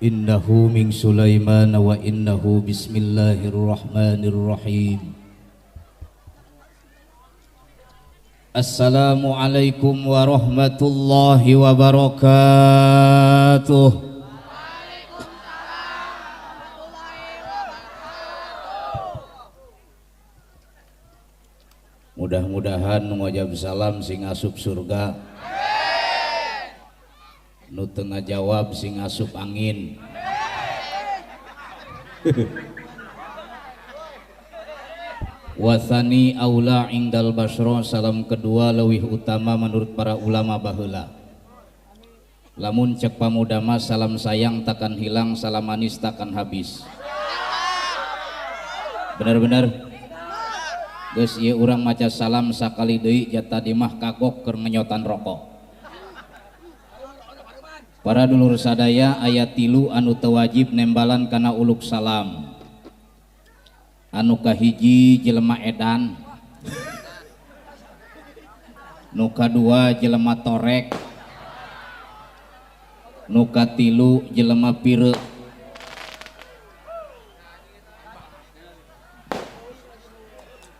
Innahu min Sulaiman wa innahu bismillahirrahmanirrahim. Assalamualaikum warahmatullahi wabarakatuh. Mudah-mudahan ngucap salam sing asup surga, nu teu ngajawab sing asup angin. Wasani aula indal basyra, salam kedua leuwih utama menurut para ulama baheula. Lamun cek pamudama salam sayang takkan hilang, salam manis takkan habis. Bener-bener geus ieu urang maca salam sakali deui jatah dimah kagok keur ngenyotan rokok. Para dulur sadaya, ayat 3 anu teu wajib nembalan kana uluk salam. Anu kahiji jelema edan, nu kadua jelema torek, nu katilu jelema pire.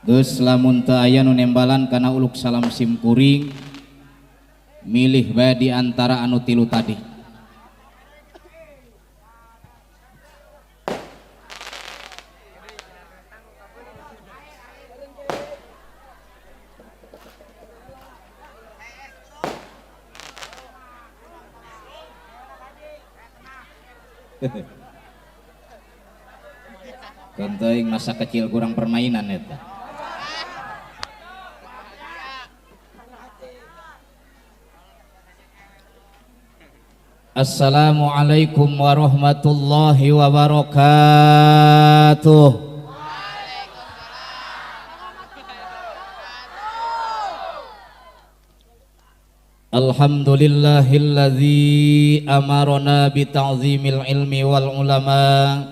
Geus lamun teu aya nu nembalan kana uluk salam simkuring, milih bae di antara anu tilu tadi. Kontoing masa kecil kurang permainan eta. Assalamualaikum warahmatullahi wabarakatuh. Alhamdulillahilladzi amarona bita'zimil ilmi wal ulama,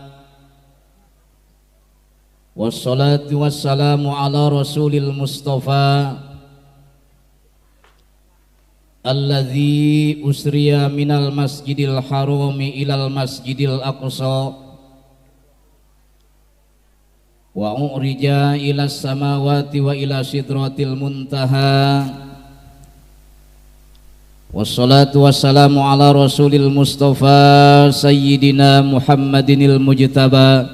wassalatu wassalamu ala rasulil mustafa alladzi usriya minal masjidil harami ilal masjidil aqsa wa urija ilas samawati wa ila sidratil muntaha. Wassalatu wassalamu ala rasulil mustafa sayyidina Muhammadinil mujtaba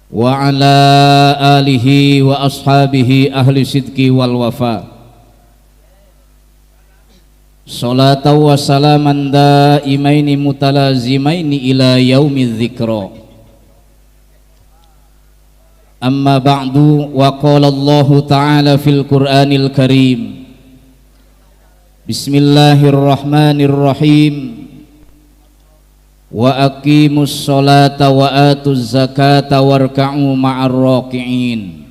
wa ala alihi wa ashabihi ahli sidqi wal wafa. Salatu wa salaman daimaini mutalazimaini ila yaumidz dzikra. Amma ba'du, wa qala Allah ta'ala fil Qur'anil Karim. Bismillahirrahmanirrahim. Wa aqimus sholata wa atuz zakata warka'u ma'ar raki'in.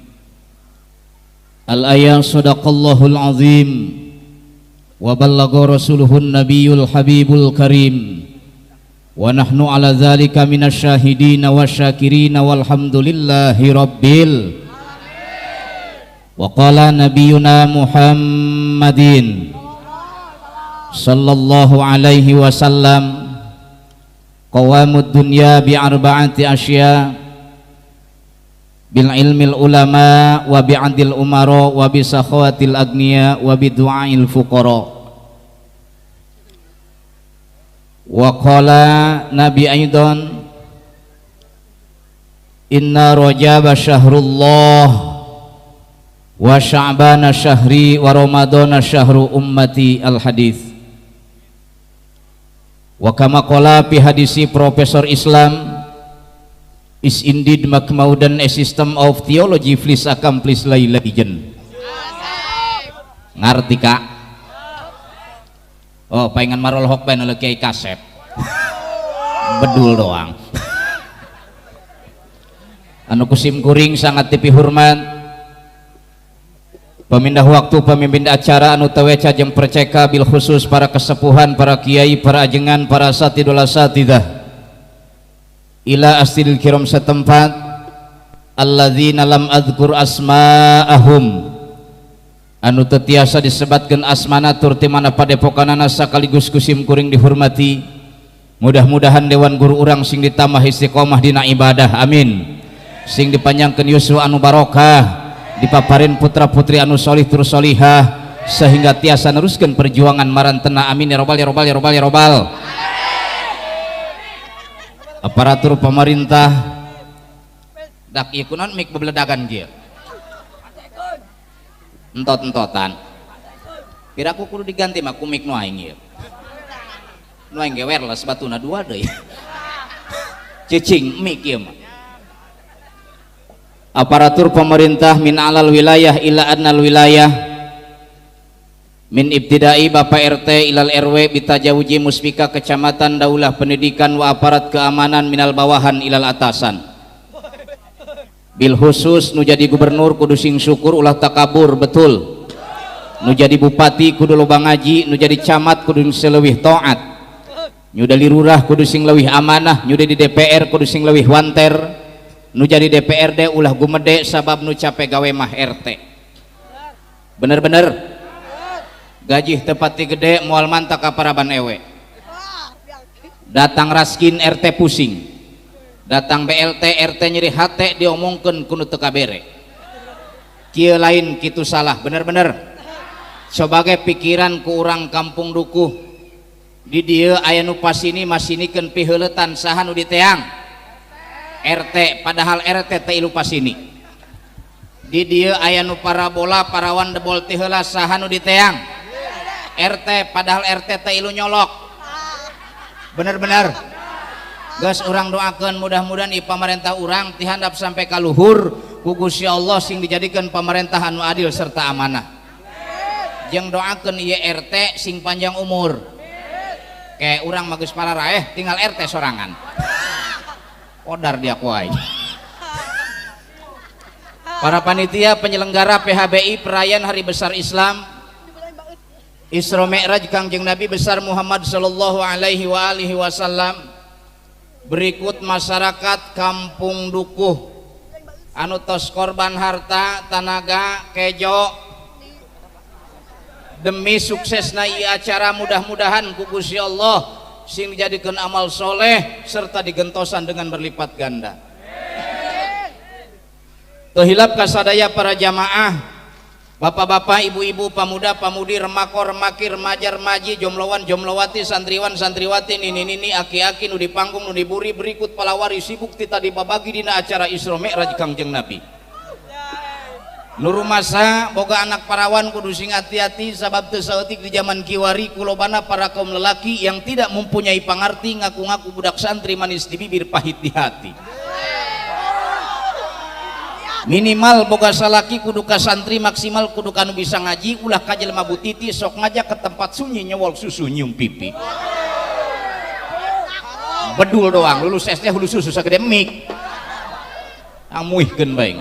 Al-ayat sadaqallahul azim. Wa ballagha rasuluhun nabiyul habibul karim. Wa nahnu ala dzalika minasyahidina wasyakirina walhamdulillahi rabbil. Wa qala nabiyuna Muhammadin sallallahu alaihi wasallam, qawamud dunya bi arba'ati asya, bil ilmil ulama wa bi adil umara wa bi sakhawatil agniya wa bi du'ail fuqara. Wa qala nabi aidan, inna rajaba syahrullah wa sya'bana syahri wa ramadana syahru ummati. Al hadis. Wa kama qala fi hadisi Profesor Islam is indeed Macmaudan a system of theology please accomplish legend. Ngarti kak? Oh pengen marol hok pengen lagi kaset bedul doang. Anu kusim kuring sangat tipi hormat pemindah waktu pemimpin acara anu taweca jeung perceka bil khusus para kesepuhan, para kiai, para ajengan, para satidul asatidah ila astil kiram setempat alladzina lam adzkur asma'ahum, anu tetiasa disebatkan asmana tur ti mana padepokanana sakaligus kusim kuring dihormati Mudah-mudahan dewan guru urang sing ditambah istiqomah dina ibadah, amin. Sing dipanjangkeun yuswa anu barokah, dipaparin putra-putri anu solih tur solihah, sehingga tiasa neruskeun perjuangan marantena, amin ya robbal ya robbal ya robbal ya robbal. Aparatur pemerintah dak ieu kunaon mik bebeledagan kieu. Entot-entotan. Piraku kudu diganti mah ku mik nu aing ieu. Nu aing ge wireless batuna dua deui. Cicing mik ieu mah. Aparatur pemerintah min alal wilayah ila adnal wilayah, min ibtidai Bapak RT ilal RW bitajawuji muspika kecamatan daulah pendidikan wa aparat keamanan minal bawahan ilal atasan. Bil khusus nu jadi gubernur kudu sing syukur ulah takabur betul. Nu jadi bupati kudu loba ngaji, nu jadi camat kudu sing leuwih taat. Nu jadi lurah kudu sing leuwih amanah, nu jadi DPR kudu sing leuwih wanter. Nu jadi DPRD ulah gumede sabab nu capek gawe mah RT. Bener-bener gaji tepati gede moal manta ka paraban ewe. Datang raskin RT pusing, datang BLT RT nyeri hate diomongkeun kudu teu kabere. Kieu lain kitu salah, bener-bener. Sebagai pikiran ku urang kampung dukuh di dieu aya nu pasini masinikeun piheuletan saha nu diteang RT, padahal RT teh ilu pasini. Di dieu aya nu parabola parawan debol ti heula saha nu diteang RT, padahal RT teh ilu nyolok. Bener-bener geus urang doakeun mudah-mudahan ieu pamarentah urang ti handap sampai ka luhur ku Gusti Allah sing dijadikeun pamerintahan nu adil serta amanah. Jeung doakeun ieu RT sing panjang umur. Kayak urang mah geus pararaeh tinggal RT sorangan. Odar dia kuai. Para panitia penyelenggara PHBI perayaan Hari Besar Islam Isra Mi'raj Kangjeng Nabi besar Muhammad sallallahu alaihi wasallam, berikut masyarakat kampung dukuh anu tos korban harta tanaga kejo demi suksesna ieu acara, mudah-mudahan ku Gusti Allah sing dijadikan amal soleh serta digentosan dengan berlipat ganda. Tuhilap kasadaya para jamaah, bapak-bapak, ibu-ibu, pemuda, pamudi, remako, remaki, remaja, remaji, jomlowan, jomlowati, santriwan, santriwati, nini-nini, aki-aki, nu dipanggung, nu diburi, berikut palawari sibuk tita dibabagi dina acara Isra Mi'raj Kangjeng Nabi. Nurumasa boga anak parawan kudu sing hati-hati sabab teu saeutik di zaman kiwari kulobana para kaum lelaki yang tidak mempunyai pangarti ngaku-ngaku budak santri manis di bibir pahit di hati. Minimal boga salaki kudu ka santri, maksimal kudu kanu bisa ngaji, ulah ka jelema butiti sok ngajak ke tempat sunyi nyewol susu nyium pipi. Bedul doang lulus SD hulu susu sagede mik. Amuihkeun bae.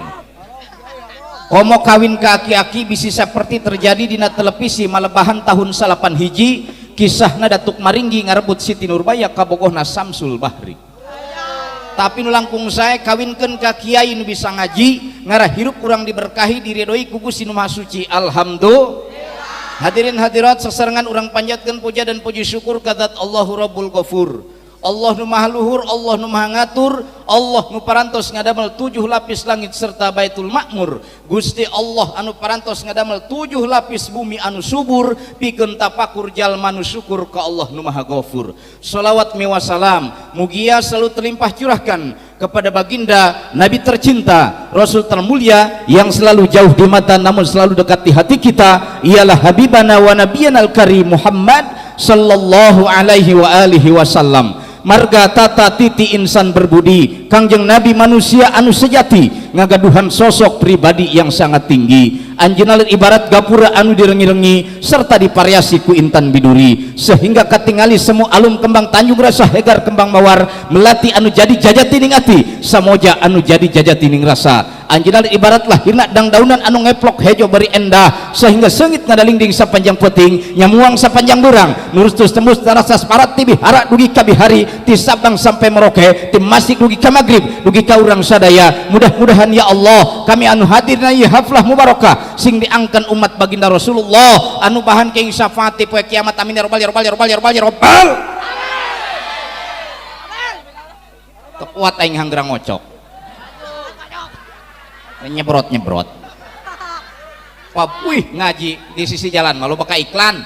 Komo kawin ke aki-aki bisi seperti terjadi di televisi Malebahan tahun 8 hiji, kisahna Datuk Maringgi ngarebut Siti Nurbaya kabogohna Samsul Bahri. Tapi nu langkung saya kawinkeun ka kiai nu bisa ngaji, ngarah hirup kurang diberkahi diridoi ku Gusti Nu Maha Suci. Alhamdulillah. Hadirin hadirat sesarengan urang panjatkeun puja dan puji syukur ka Zat Allahu Rabbul Ghafur. Allah nu maha luhur, Allah nu maha ngatur, Allah nu parantos ngadamel 7 lapis langit serta Baitul Makmur. Gusti Allah anu parantos ngadamel 7 lapis bumi anu subur, pikeun tapakur jalma nu syukur ka Allah nu maha Ghafur. Shalawat miwa salam mugia selalu terlimpah curahkan kepada baginda Nabi tercinta, Rasul termulia yang selalu jauh di mata namun selalu dekat di hati kita, ialah Habibana wa Nabiyana al-Karim Muhammad sallallahu alaihi wa alihi wasallam. Marga tata titi insan berbudi, Kangjeng Nabi manusia anu sejati, ngagaduhan sosok pribadi yang sangat tinggi. Anjeunna ibarat gapura anu direngi-rengi serta dipariasi ku intan biduri, sehingga katingali semu alum kembang Tanjung Rasa hegar kembang mawar, melati anu jadi jajati ning ati, samoja anu jadi jajati ning rasa. Anjeunna ibarat lahirna dangdaunan anu ngeplok hejo beri endah, sehingga seungit ngadalingding sapanjang peuting, nyamuang sapanjang durang, nurustus tembus tarasa parat ti bihara dugi ka bihari, ti Sabang sampai Merauke, ti Masik dugi ka Magrib, dugi ka urang sadaya. Mudah-mudahan ya Allah kami anu hadirna ieu haflah mubarakah sing diangkan umat baginda Rasulullah anu bahan ke syafaat poe kiamat, amin ya rabbal ya rabbal ya rabbal ya rabbal ya rabbal. kuat aing hanggrang ngocok nyebrot wih ngaji di sisi jalan malu pakai iklan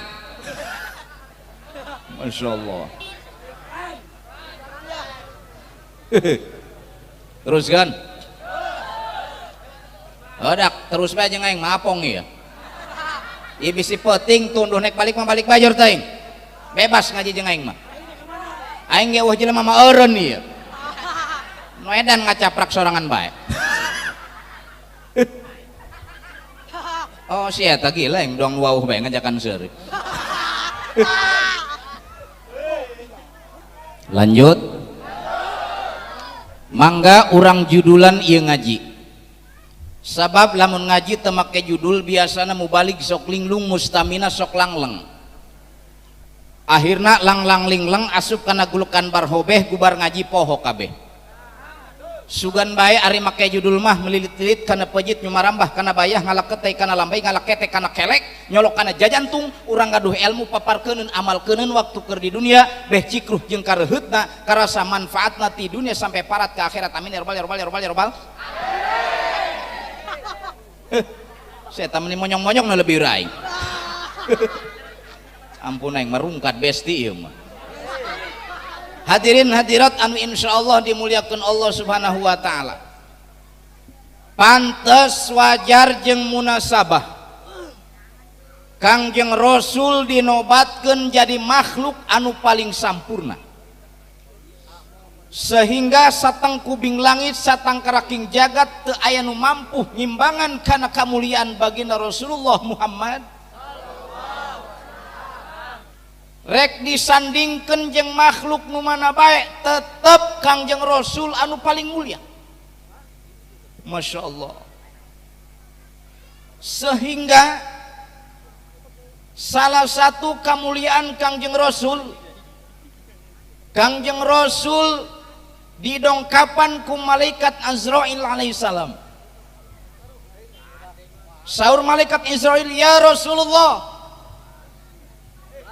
Masya Allah. Terus kan terus aja ngaing mapong ya bisi peting tunduh nek balik bajur teuing bebas ngaji jeung aing mah aing ge eueuh jelema mah eureun ieu nu edan ngacaprak sorangan bae oh si eta gila yang doang wauh bae ngajakan seuri lanjut mangga urang judulan ieu ngaji sabab lamun ngaji teu make judul biasana mubalik sok linglung mustamina sok langleng akhirna lang lingleng asup kana gulukan barhobeh gubar ngaji poho kabeh sugan bae ari make judul mah melilit-lilit kana pejit nyumarambah kana bayah ngalaketei kana lambay ngalakete kana kelek nyolok kana jajantung urang gaduh ilmu paparkeuneun amalkeuneun waktu keur di dunia beh cikruh jeung kareuheutna karasa manfaatna ti dunia sampai parat ke akhirat amin ya rabbal saya tamani monyong-monyong na lebih rai ampun aing merungkat besti ieu mah hadirin hadirat anu insyaallah dimuliakeun Allah Subhanahu wa taala pantes wajar jeung munasabah Kangjeng Rasul dinobatkeun jadi makhluk anu paling sampurna sehingga satang kubing langit satang karaking jagat teu aya nu mampu ngimbangan kana kamuliaan baginda Rasulullah Muhammad rek disandingkeun jeung makhluk nu mana bae tetep Kangjeng Rasul anu paling mulia Masya Allah sehingga salah satu kemuliaan Kangjeng Rasul didongkapan ku malaikat Azrail alaihissalam saur malaikat Israil ya Rasulullah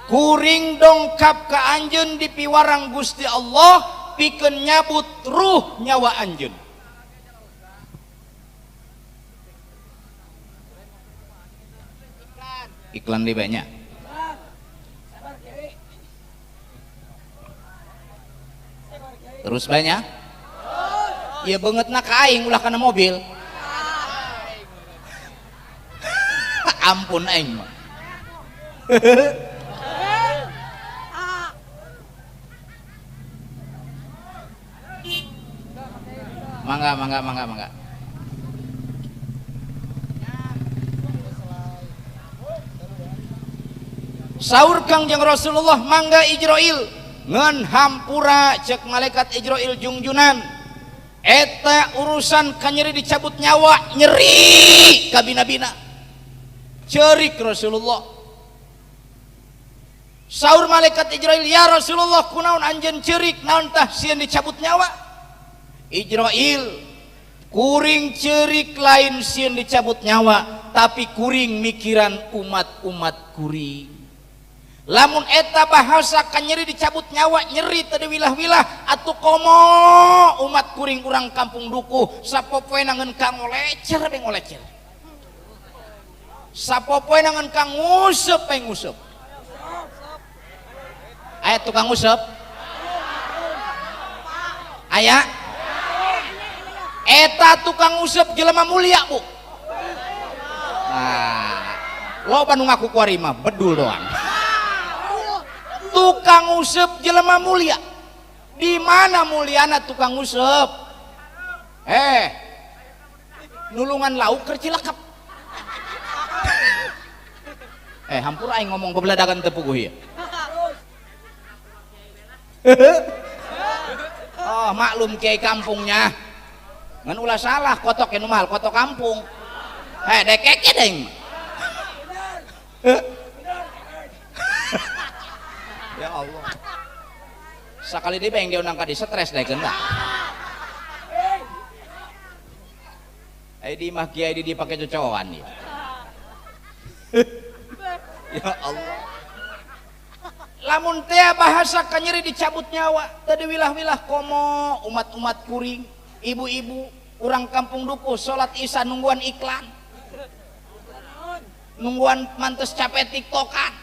kuring dongkap ka anjeun di piwarang Gusti Allah pikeun nyabut ruh nyawa anjeun iklan di banyak terus banyak ya bangetna ka aing ulah kana mobil ampun aing mah mangga saur Kangjeng Rasulullah mangga Ijrail ngan hampura cek malaikat Ijrail jungjunan eta urusan kanyeri dicabut nyawa nyeri kabina-bina cerik Rasulullah saur malaikat Ijrail ya Rasulullah kunaon anjeun cerik naon tah sieun dicabut nyawa Ijrail kuring cerik lain sieun dicabut nyawa tapi kuring mikiran umat-umat kuring lamun eta bahasa kan nyeri dicabut nyawa nyeri teu wilah-wilah atuh komo umat kuring urang kampung dukuh sapopoe nangeun ka ngolecer be ngolecer sapopoe nangeun ka nguseup be nguseup aya tukang nguseup aya eta tukang nguseup jelema mulia bu nah loba nu ngaku kuari mah bedul doang tukang nguseup jelema mulia di mana muliana tukang nguseup nulungan lauk keur cilakap hampur aing ngomong bebladagan teu puguh ieu oh maklum kiai kampungnya ngan ulah salah kotok anu mahal kotok kampung dekeke deing ya Allah sakali dia yang diundang ka di stres deh kena di mah kiai di pakai cocokan ya ya Allah lamun teh bahasa kanyeri dicabut nyawa tadi wilah-wilah komo umat-umat kuring ibu-ibu orang kampung duku sholat isya nungguan iklan nungguan mantes capek tiktokan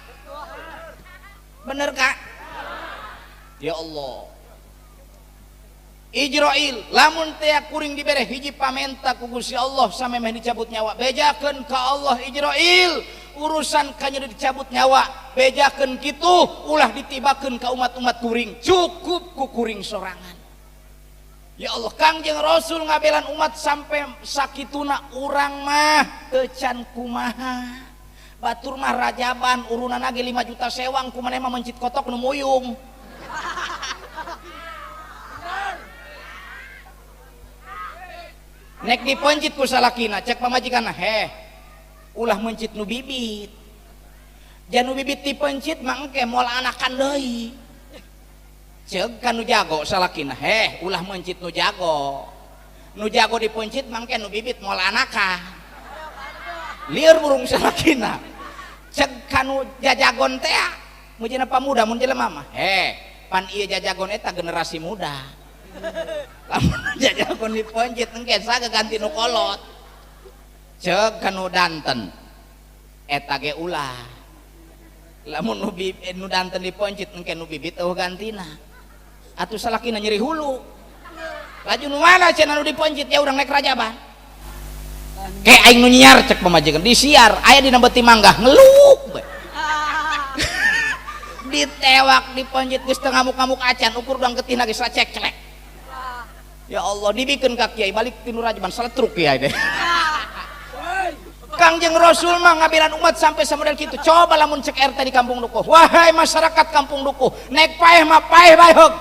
bener kak ya Allah Ijrail lamun teh kuring dibere hiji pamenta ku Gusti Allah sampai meh dicabut nyawa bejakeun ka Allah Ijrail urusan kanya dicabut nyawa bejakeun kitu ulah ditibakeun ka umat-umat kuring cukup ku kuring sorangan ya Allah Kangjeng Rasul ngabelan umat sampai sakituna urang mah teu can kumaha batur mah rajaban urunana ge 5 juta sewang kumaneh mah mencit kotok nu muyung nek dipencit ku salakina cek pamajikanna heh ulah mencit nu bibit jan nu bibit dipencit mah engke moal anakan deui cek kan nu jago salakina heh ulah mencit nu jago dipencit mah engke nu bibit moal anakan lieur burung salakina cek kanu jajagon teh mujina pamuda mun jelema mah heh pan ieu jajagon eta generasi muda lamun jajagon dipencit engke saga ganti nu kolot ceuk kanu danten eta ge ulah lamun nu danten dipencit engke nu bibit eueuh gantina atuh salakina nyeri hulu laju nu mana cenah nu dipencit ya urang nek rajaban ke aing nu nyiar cek pamajikan disiar aya dina beuti manggah ngeluk we ditewak dipencit geus teu ngamuk-ngamuk acan ukur urang ketina geus sacek-celek ya Allah dibikeun ka kiai balik tinu rajaban saletruk kiai deh Kangjeng Rasul mah ngabelan umat sampai samodel kitu coba lamun cek RT di kampung dukuh wahai masyarakat kampung dukuh naik paeh mah paeh bae heug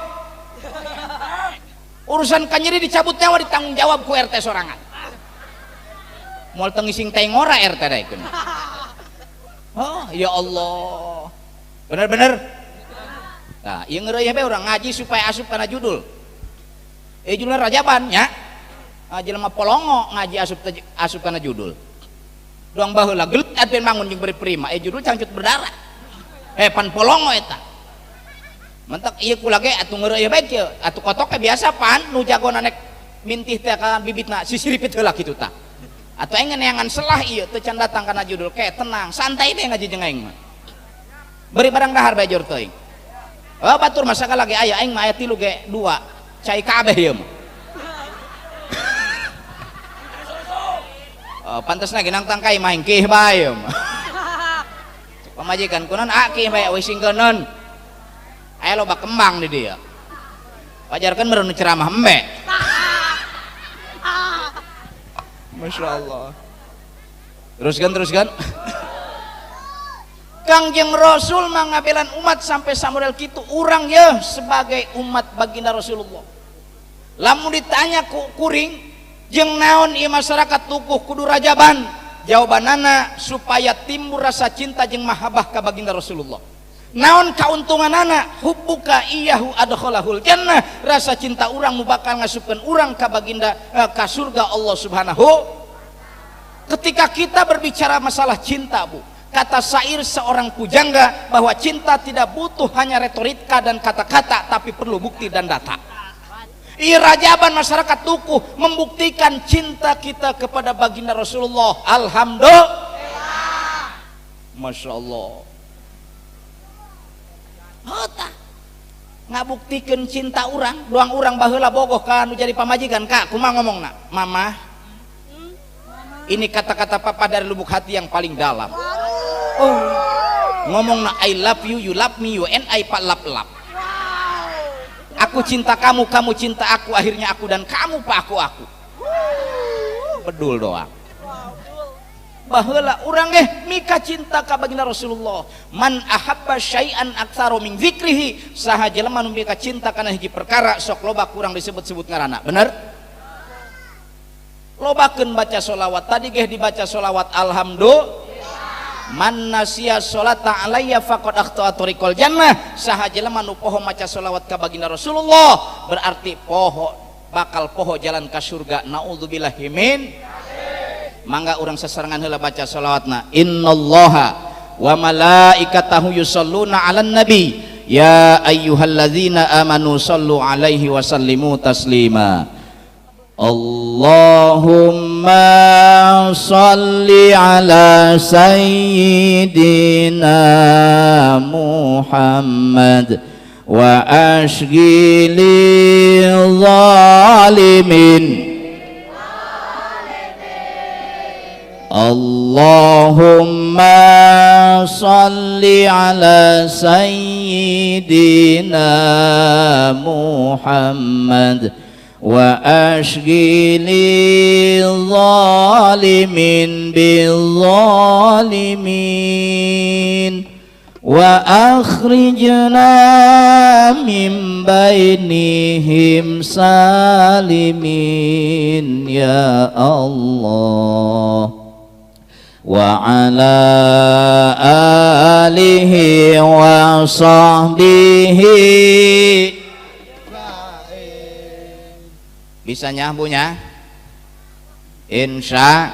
urusan kanyeri dicabut nyawa ditanggung jawab ku RT sorangan moal teu ngising teh ngora RT daekeun oh ya Allah bener-bener nah ieu ngeureuyeuh bae urang ngaji supaya asup kana judul judul rajaban nya jelema polongo ngaji asup kana judul doang baheula gelut adpen bangun jeung beri prima judul cangcut berdarah pan polongo eta mentek ieu kula ge atuh ngeureuyeuh bae kieu atuh kotok biasa pan nu jagona nek mintih teh ka bibitna sisiripit heula kitu tah atuh aing neangan selah ieu teu can datang kana judul ke tenang santai teh ngaji jeung aing mah beri barang dahar bae jor teuing oh batur mah sakala ge aya aing mah aya 3 ge 2 cai kabeh ieu mah pantasna ge nang tangkai main kih bae ieu mah pamajikan kunaon kih bae we singkeuneun aya loba kembang di dieu wajarkeun meureun ceramah embe masyaallah teruskan Kangjeng Rasul mengabelan umat sampai samodel kitu urang ya sebagai umat baginda Rasulullah lamun ditanya ku kuring jeung naon ieu masyarakat tukuh kudu rajaban jawabanana supaya timbul rasa cinta jeung mahabbah ka baginda Rasulullah naon kauntunganana hubbuka iyyahu adkhalahul jannah rasa cinta urang nu bakal ngasupkeun urang ka baginda ka surga Allah Subhanahu ketika kita berbicara masalah cinta Bu kata syair seorang pujangga bahwa cinta tidak butuh hanya retorika dan kata-kata tapi perlu bukti dan data irajaban masyarakat tukuh membuktikan cinta kita kepada baginda Rasulullah alhamdulillah Masya Allah ngabuktikan cinta orang doang orang baheula bogoh kan jadi pamajikan kak kumaha ngomongna mama ini kata-kata papa dari lubuk hati yang paling dalam ngomongna I love you, you love me, you and I pak lap-lap aku cinta kamu, kamu cinta aku akhirnya aku dan kamu pak aku bedul doang baheula urang mika cinta ka baginda Rasulullah man ahabba syai'an aktsara min dzikrihi saha jelema nu mika cinta kana hiji perkara sok loba kurang disebut-sebut ngaranna bener lobakeun baca sholawat tadi geh dibaca sholawat alhamdulillah man nasiya sholata alayya faqad akhta'a tariqal jannah saha jelema nu poho maca sholawat ka baginda Rasulullah berarti poho bakal poho jalan ka surga naudzubillahi min mangga urang sasarengan heula baca sholawatna innallaha wa malaikatahu yusholluna 'alan nabi Ya ayyuhalladzina amanu sallu alaihi wa sallimu taslima. Allahumma salli ala sayyidina Muhammad wa ashghili zalimin. Allahumma salli ala sayyidina Muhammad wa ashghili zalimin bil zalimin wa akhrijna min bainihim salimin ya Allah wa ala alihi wa sahbihi. Bisa nyambunya insya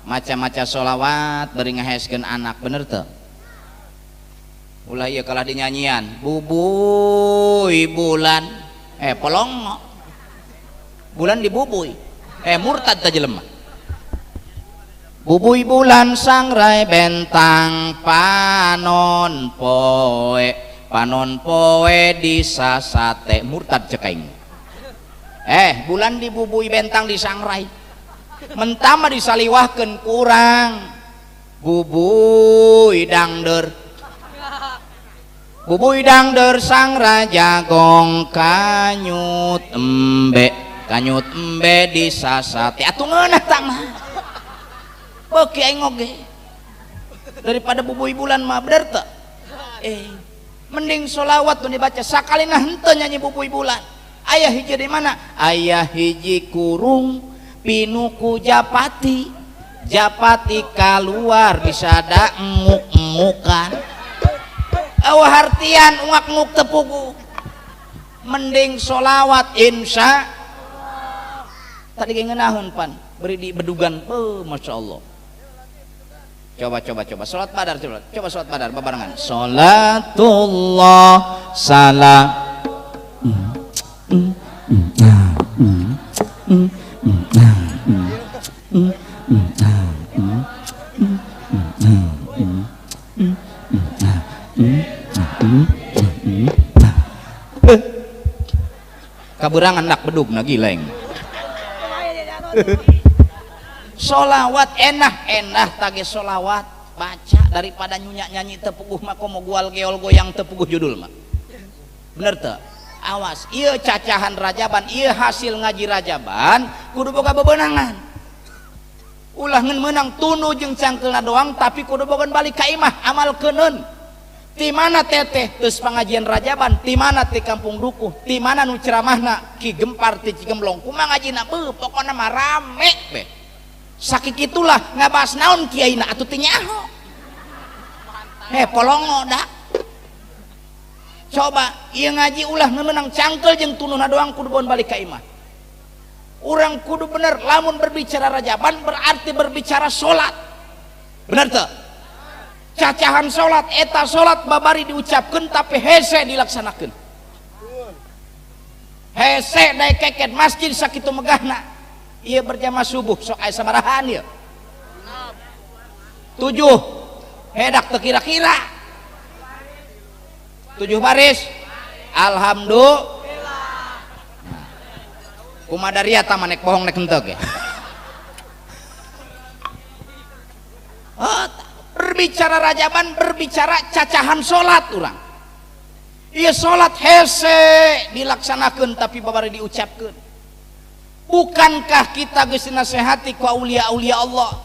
macam-macam sholawat beri ngaheskeun anak bener tuh ulah ieu kalah dinyanyian bubuy bulan polong bulan dibubuy murtad ta jelema. Bubuy bulan sangrai bentang panon poe disasate murtad cekaing. Bulan dibubuy bentang disangrai mentama disaliwahkeun kurang bubuy dangder sangrai jagong kanyut embe disasate atuh ngeunah tama oke aing oge daripada bubuy bulan mah bener teu mending sholawat nu dibaca sakalina henteu nyanyi bubuy bulan. Ayah hiji di mana? Ayah hiji kurung pinuku japati keluar bisa ada nguk-ngukan awah hartian nguk-nguk tepugu mending sholawat insya tadi ngeunahun pan beri di bedugan masya Allah. Coba salat badar coba salat badar bebarengan salatullah salam kaberangan nak bedugna gileng. Solawat enak tage solawat baca daripada nyanyi tepuguh mah komo gual geol goyang tepuguh judul mah bener teu. Awas ieu cacahan rajaban ieu hasil ngaji rajaban kudu boga bebenangan ulah ngeun meunang tunu jeung cangkeulna doang tapi kudu boga balik ka imah amalkeuneun ti mana teteh geus pangajian rajaban ti mana ti kampung dukuh ti mana nu ceramahna Ki Gempar ti Cigemblong kumaha ngajina pokona mah rame be. Sakit itulah ngabahas naon kiaina atuh teu nyaho polongo dah coba ieu ngaji ulah meunang cangkel jeung tununa doang kudu bawa balik ka imah urang kudu bener lamun berbicara rajaban berarti berbicara salat bener teu cacahan salat eta salat babari diucapkeun tapi hese dilaksanakeun hese daek keket masjid sakitu megahna iya berjamaah subuh sok aya sabarahan ieu 7 hedak teu kira-kira 7 baris alhamdulillah kumadariya ta manek bohong nek henteu ge berbicara rajaban berbicara cacahan salat urang ieu salat hese dilaksanakeun tapi babari diucapkeun. Bukankah kita geus nasehati ku aulia-aulia Allah?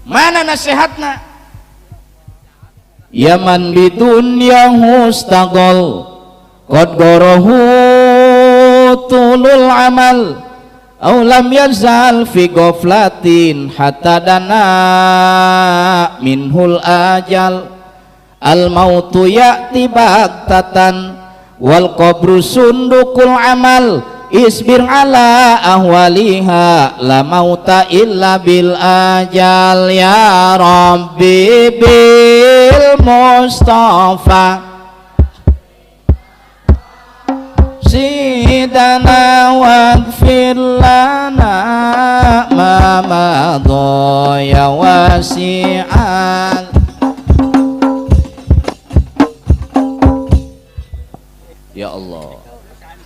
Mana nasihatna? Yaman bidunya hustagol qad gorohu tulul amal aw lam yazal fi ghaflatin hatta dana minhul ajal al mautu ya'ti baghtatan wal qabru sundukul amal isbir ala ahwaliha la mauta illa bil ajal ya rabbi bil mustafa zidana waghfir lana ma madha ya wasi'an. Ya Allah,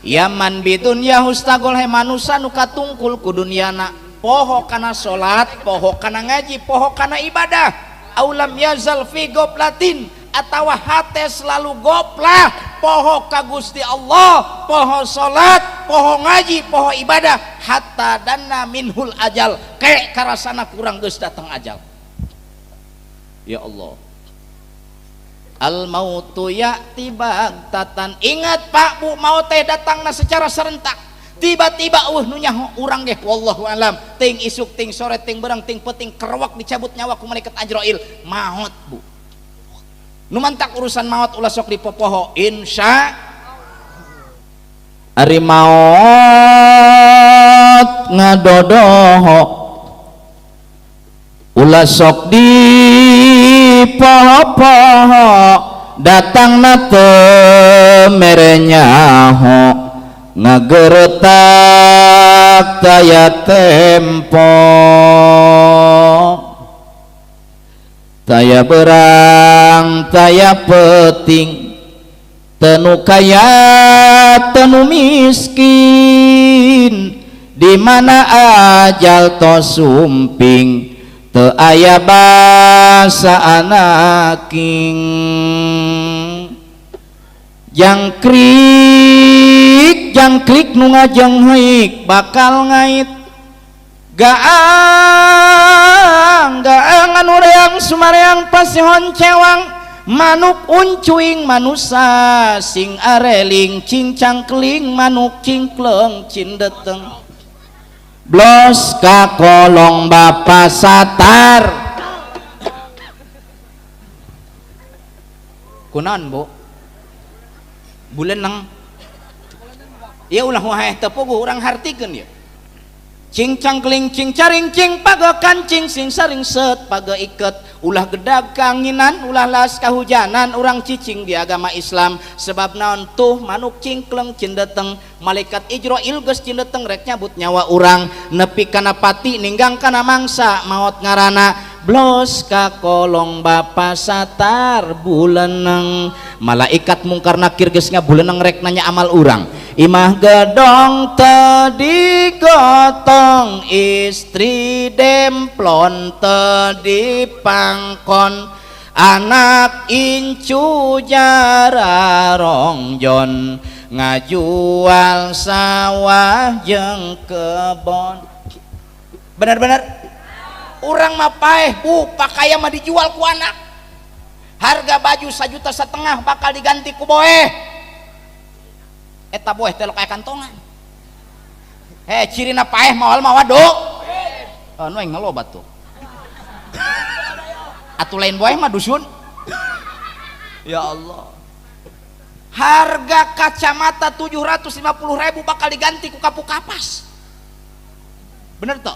yaman bidunya hustagol he manusia nu katungkul ku dunyana, poho kana salat, poho kana ngaji, poho kana ibadah, aulam yazal fi goblatin, atawa hate selalu goplah, poho ka Gusti Allah, poho salat, poho ngaji, poho ibadah, hatta danna minhul ajal, kayak karasana kurang geus datang ajal. Ya Allah, al mautu ya'ti baghtatan. Ingat Pak Bu, maut teh datangna secara serentak, tiba-tiba nu nyaho urang ge wallahu alam, ting isuk ting sore ting berang ting peting kerwak dicabut nyawa ku malaikat Ajrail, maut Bu. Nu mantak urusan maut ulah sok dipopoho, insya ari maut ngadodoho ulah sok di poho-poho, datang na temerenyaho, ngageretak taya tempo, taya berang taya peting, tenu kaya tenu miskin, di mana ajal to sumping, teu aya basa anaking, jangkrik nu ngajeng haik bakal ngait, gaang anu reang sumareang pasihon cewang, manuk uncuing manusa sing areling, cincang keling manuk cingkleng cindeteng, blos ka kolong bapa satar. Kunaon Bu? Buleneng. Ya ulah wae teu puguh urang hartikeun ya. Cincang keling cing caring cing paga kancing sing saring set paga iket, ulah gedag kanginan ulah las kahujanan, urang cicing di agama Islam. Sebab naon tuh manuk cingkleng cindeteng, malaikat Ijrail geus cindeteng rek nyabut nyawa urang, nepi kana pati ninggang kana mangsa maot ngarana, blos ka kolong bapa satar buleneng. Malaikat mungkar nakir geus ngabuleneng rek nanya amal urang, imah gedong tadi gotong, istri demplon tadi pangkon, anak incu jara rongjon, ngajual sawah jeung kebon. Benar-benar urang mah paeh Bu, pakaian mah dijual ku anak, harga baju 1,5 juta bakal diganti ku boeh, eta boeh teh kaya kantongan. Cirina paeh moal mah waduk nu aing ngalobat tuh atuh lain boeh mah dusun. Ya Allah, harga kacamata 750.000 bakal diganti ku kapuk kapas. Bener toh?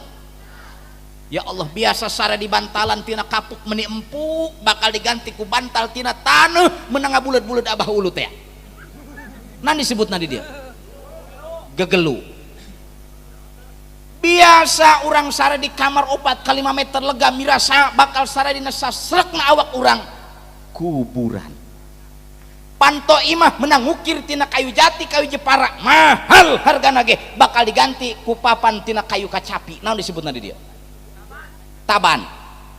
Ya Allah, biasa sare di bantalan tina kapuk meni empuk bakal diganti ku bantal tina taneuh menang bulet-bulet abah ulu teh. Nan disebut nadi dia gegelu. Biasa orang sare di kamar 4 x 5 meter lega mirasa bakal sare dina sasrek na awak urang kuburan. Panto imah menang ukir tina kayu jati kayu jepara mahal hargana ge bakal diganti ku papan tina kayu kacapi. Naon disebut nadi dia? Taban.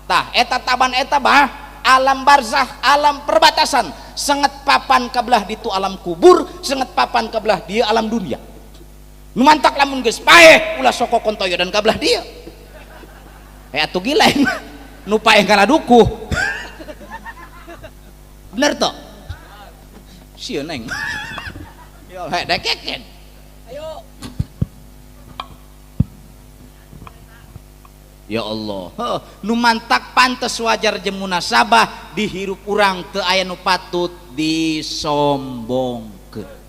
Tah eta taban eta bah alam barzah, alam perbatasan, senget papan kabelah ditu alam kubur, senget papan kabelah dia alam dunia. Nu mantak lamun geus paeh ulah soko kontoyo dan kabelah dia. Atuh gila nu paeh kana dukuh. Bener toh? Sieun aing. Yo dekeken. Ayo. Ya Allah, nu mantak pantes wajar jeung munasabah dihirup urang teu aya nu patut disombongkeun.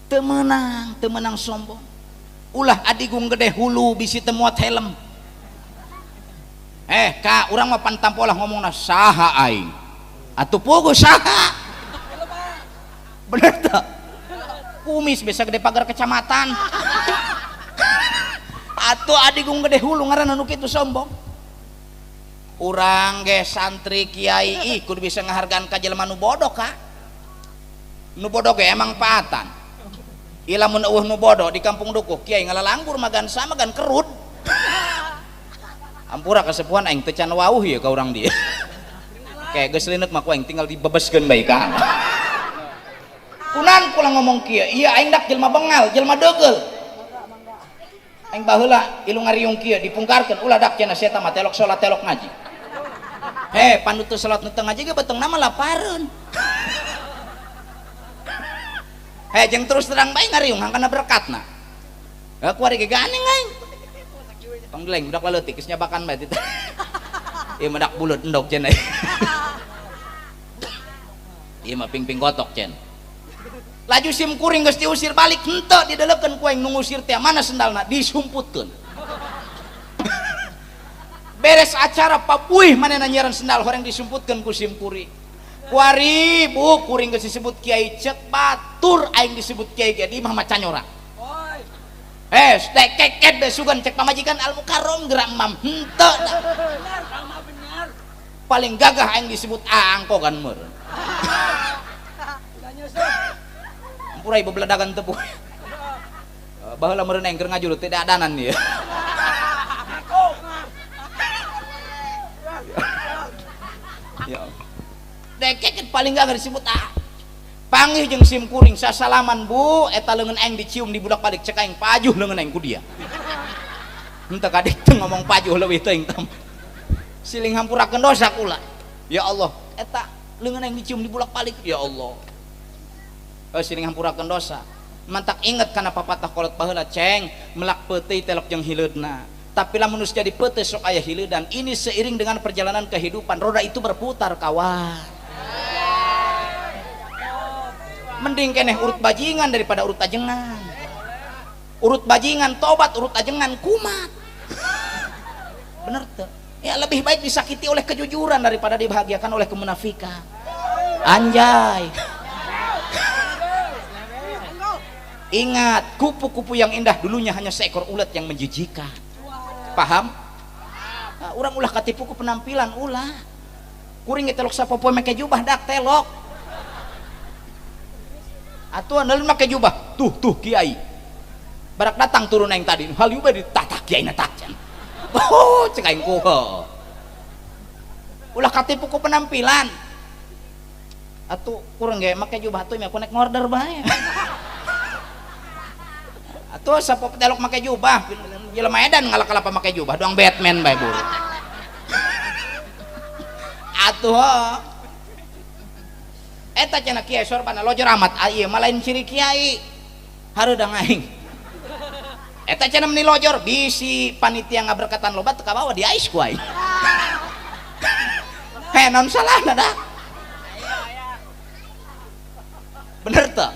Teu meunang sombong. Ulah adigung gede hulu bisi teu muat helm. Ka urang mah pan tampolah ngomongna saha aing. Atuh puguh saha? Bener teu? kumis biasa gede pagar kecamatan. Atuh adigung gede hulu ngaranna nu kitu sombong. Urang ge santri kiai kudu bisa ngahargaan ka jelema nu bodoh ka. Nu bodoh ge emang paatan. Ilamun eueuh nu bodoh di kampung dukuh kiai ngalalanggur magan sama gan kerut. Ampura kasepuhan aing teu can wauh ieu ka urang dieu. Kayak geus leuneuk mah ku aing tinggal dibebeskeun bae ka. Kunan kula ngomong kieu, ieu aing dak jelema bengal, jelema deugel. Aing baheula ilu ngariung kieu dipungkarkeun ulah dak cenah sia mah telok salat telok ngaji. Panut teu salat nu teu ngaji ge beteungna mah lapareun. Jeung terus terang bae ngariung hangkana berkatna. Kuari ge ganeng aing. Panggeleng budak leutik geus nyabakan bae teh. Ieu mah dak buleut endog cenah. Ieu mah ping-ping kotok cen. Laju sim kuring geus diusir balik henteu didelekeun ku aing nu ngusir teh mana sendalna disumputkeun. Beres acara papuih manehna nyeran sendal horeng disumputkeun ku sim kuring. Kuari bu kuring geus disebut kiai cek batur aing disebut kiai ge di mah macan nyora. Stek keket be sugan cek pamajikan al mukarrom gerak mam henteu. Paling gagah aing disebut angkogan meureun. Purai bebeledagan tepuh. Baheula meureun aing keur ngajulut teh adanan ieu. Ya. Dekeket paling gagah disebut panggih jeung sim kuring sasalaman bu eta leungeun aing dicium di budak balik cek aing pajuh leungeun aing ku dia. Henteu kadek teu ngomong pajuh leuwih teuing tam. Siling hampurakeun dosa kula. Ya Allah, eta leungeun aing dicium di budak balik. Ya Allah. Siling hampurakeun dosa. Mantak inget kana papatah kolot baheula ceng melak peuteuy telok jeung hileudna. Tapi lamun geus jadi peuteuy sok aya hileudan. Ini seiring dengan perjalanan kehidupan roda itu berputar kawan. Mending keneh urut bajingan daripada urut ajengan. Urut bajingan tobat, urut ajengan kumat. Bener tuh. Ya lebih baik disakiti oleh kejujuran daripada dibahagiakan oleh kemunafikan. Anjay. Ingat, kupu-kupu yang indah dulunya hanya seekor ulat yang menjijikan. Paham? Nah, orang ulah katipu ku penampilan ulah. Kuring telok sapopoe make jubah dak telok. Atuh andeulin make jubah. Tuh kiai. Barak datang turun aing tadi. Hal ieu bae ditatak kiai na takcan. Oh, cek aing kuho. Ulah katipu ku penampilan. Atuh kurang ge make jubah tuh mah konek ngorder bae. Atuh sapo telok make jubah. Jelema edan ngalak-alap make jubah doang Batman bae buru. Atuh eta cenah kiai sorbana lojor amat ieu mah lain ciri kiai. Hareudang aing. Eta cenah meni lojor bisi panitia ngaberkatan loba teu kabawa di ais ku aing. Naon salahna dah? Bener teu?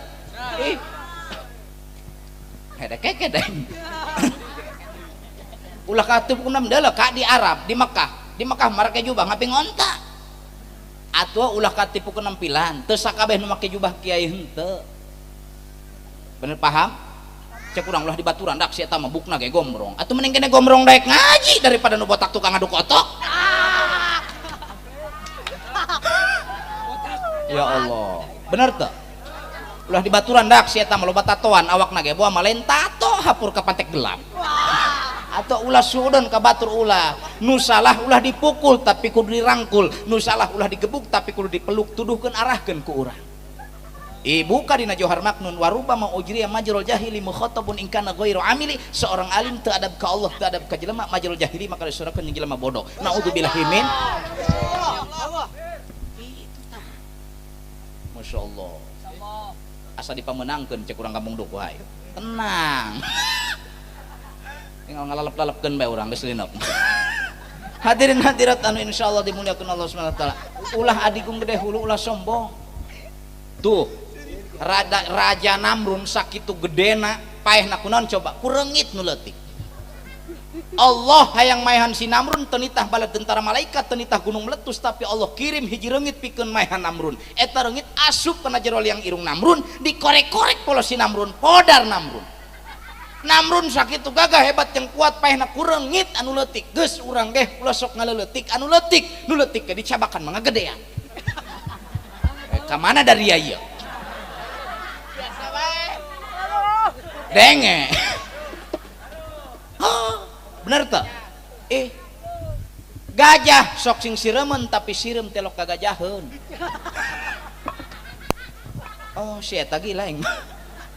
Hede keke deng. Ulah katup kunam deuleu ka di Arab, di Mekah marake jubah ngaping onta. Atuh ulah katipu penampilan, teu sakabeh nu make jubah kiai henteu. Bener paham? Cek urang ulah dibaturan dak si eta mah bukna ge gombrong. Atuh mending kene gombrong daek ngaji daripada nu botak tukang adu kotok. Ya Allah. Bener teu? Ulah dibaturan dak si eta mah loba tatoan awakna ge boa mah lain tato hapur ka pantek gelap. Atau ulah suudon ka batur ulah. Nu salah ulah dipukul tapi kudu dirangkul. Nu salah ulah digebuk tapi kudu dipeluk tuduhkeun arahkeun ku urang. Buka dina Johar Maknun warubama ujriya majrul jahili mukhatabun in kana ghairu amili. Seorang alim teu adab ka Allah teu adab ka jelema majrul jahili maka disurakeun jeung jelema bodoh. Naudzubillahi min. Masyaallah. Asa dipamenangkeun cek urang kampung dukuh hayu. Tenang. Tinggal ngalalep-lalepkeun bae urang geus linok. Hadirin hadirat anu insyaallah dimuliakeun Allah Subhanahu wa taala. Ulah adigung gede hulu ulah sombong. Tuh. Raja Namrun sakitu gedena paehna kunaon coba? Ku reungit nu leutik. Allah hayang maehan si Namrun tenitah bala tentara malaikat tenitah gunung meletus tapi Allah kirim hiji reungit pikeun maehan Namrun eta reungit asup kana jero liang irung Namrun dikorek-korek polos si Namrun podar Namrun sakitu gagah hebat yang kuat paehna ku reungit anu leutik geus urang geh ulah sok ngaleutik anu leutik nu leutik ge dicabakan mangga gedean ka mana dari ieu biasa bae denge bener tuh gajah sok sing siremen tapi sirem telok kagajaheun oh si eta ge lain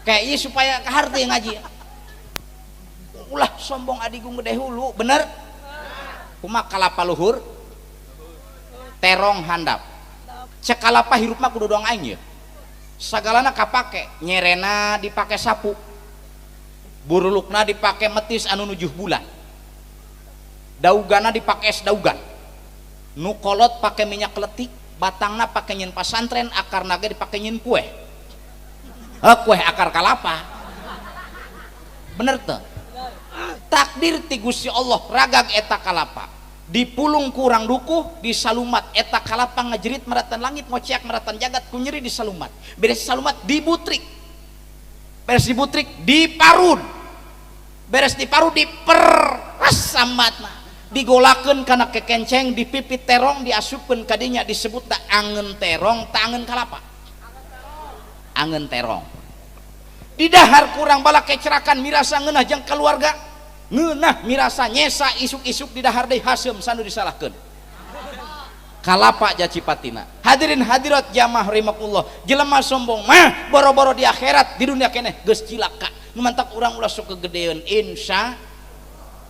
kayak ieu supaya kaharti ngaji ulah sombong adigung gede hulu bener kumaha kalapa luhur terong handap cek kalapa hirup mah kudu doang aing ya sagalana kapake nyerena dipake sapu burulukna dipake metis anu nujuh bulan daugana dipake es daugan nu kolot pake minyak letik batangna pake nyen pasantren akarna ge dipake nyen kue kue akar kalapa bener tuh takdir ti Gusti Allah ragag eta kalapa dipulung kurang dukuh disalumat eta kalapa ngajerit meratan langit ngociak meratan jagat kunyeri disalumat beres salumat dibutrik beres dibutrik diparud beres diparud diperas sambatna digolakeun kana kekenceng dipipit terong diasupkeun kadinya disebut da angeun terong ta angeun kalapa angeun terong di dahar kurang bala kecerakan mirasa ngeunah jeung keluarga ngeunah mirasa nyesa isuk-isuk di dahar deui haseum sanu disalahkeun kalapa jacipatina hadirin hadirat jamaah rahimakumullah jelema sombong mah boro-boro di akhirat di dunia keneh geus cilaka nu mantak urang ulah sok kegedeun insya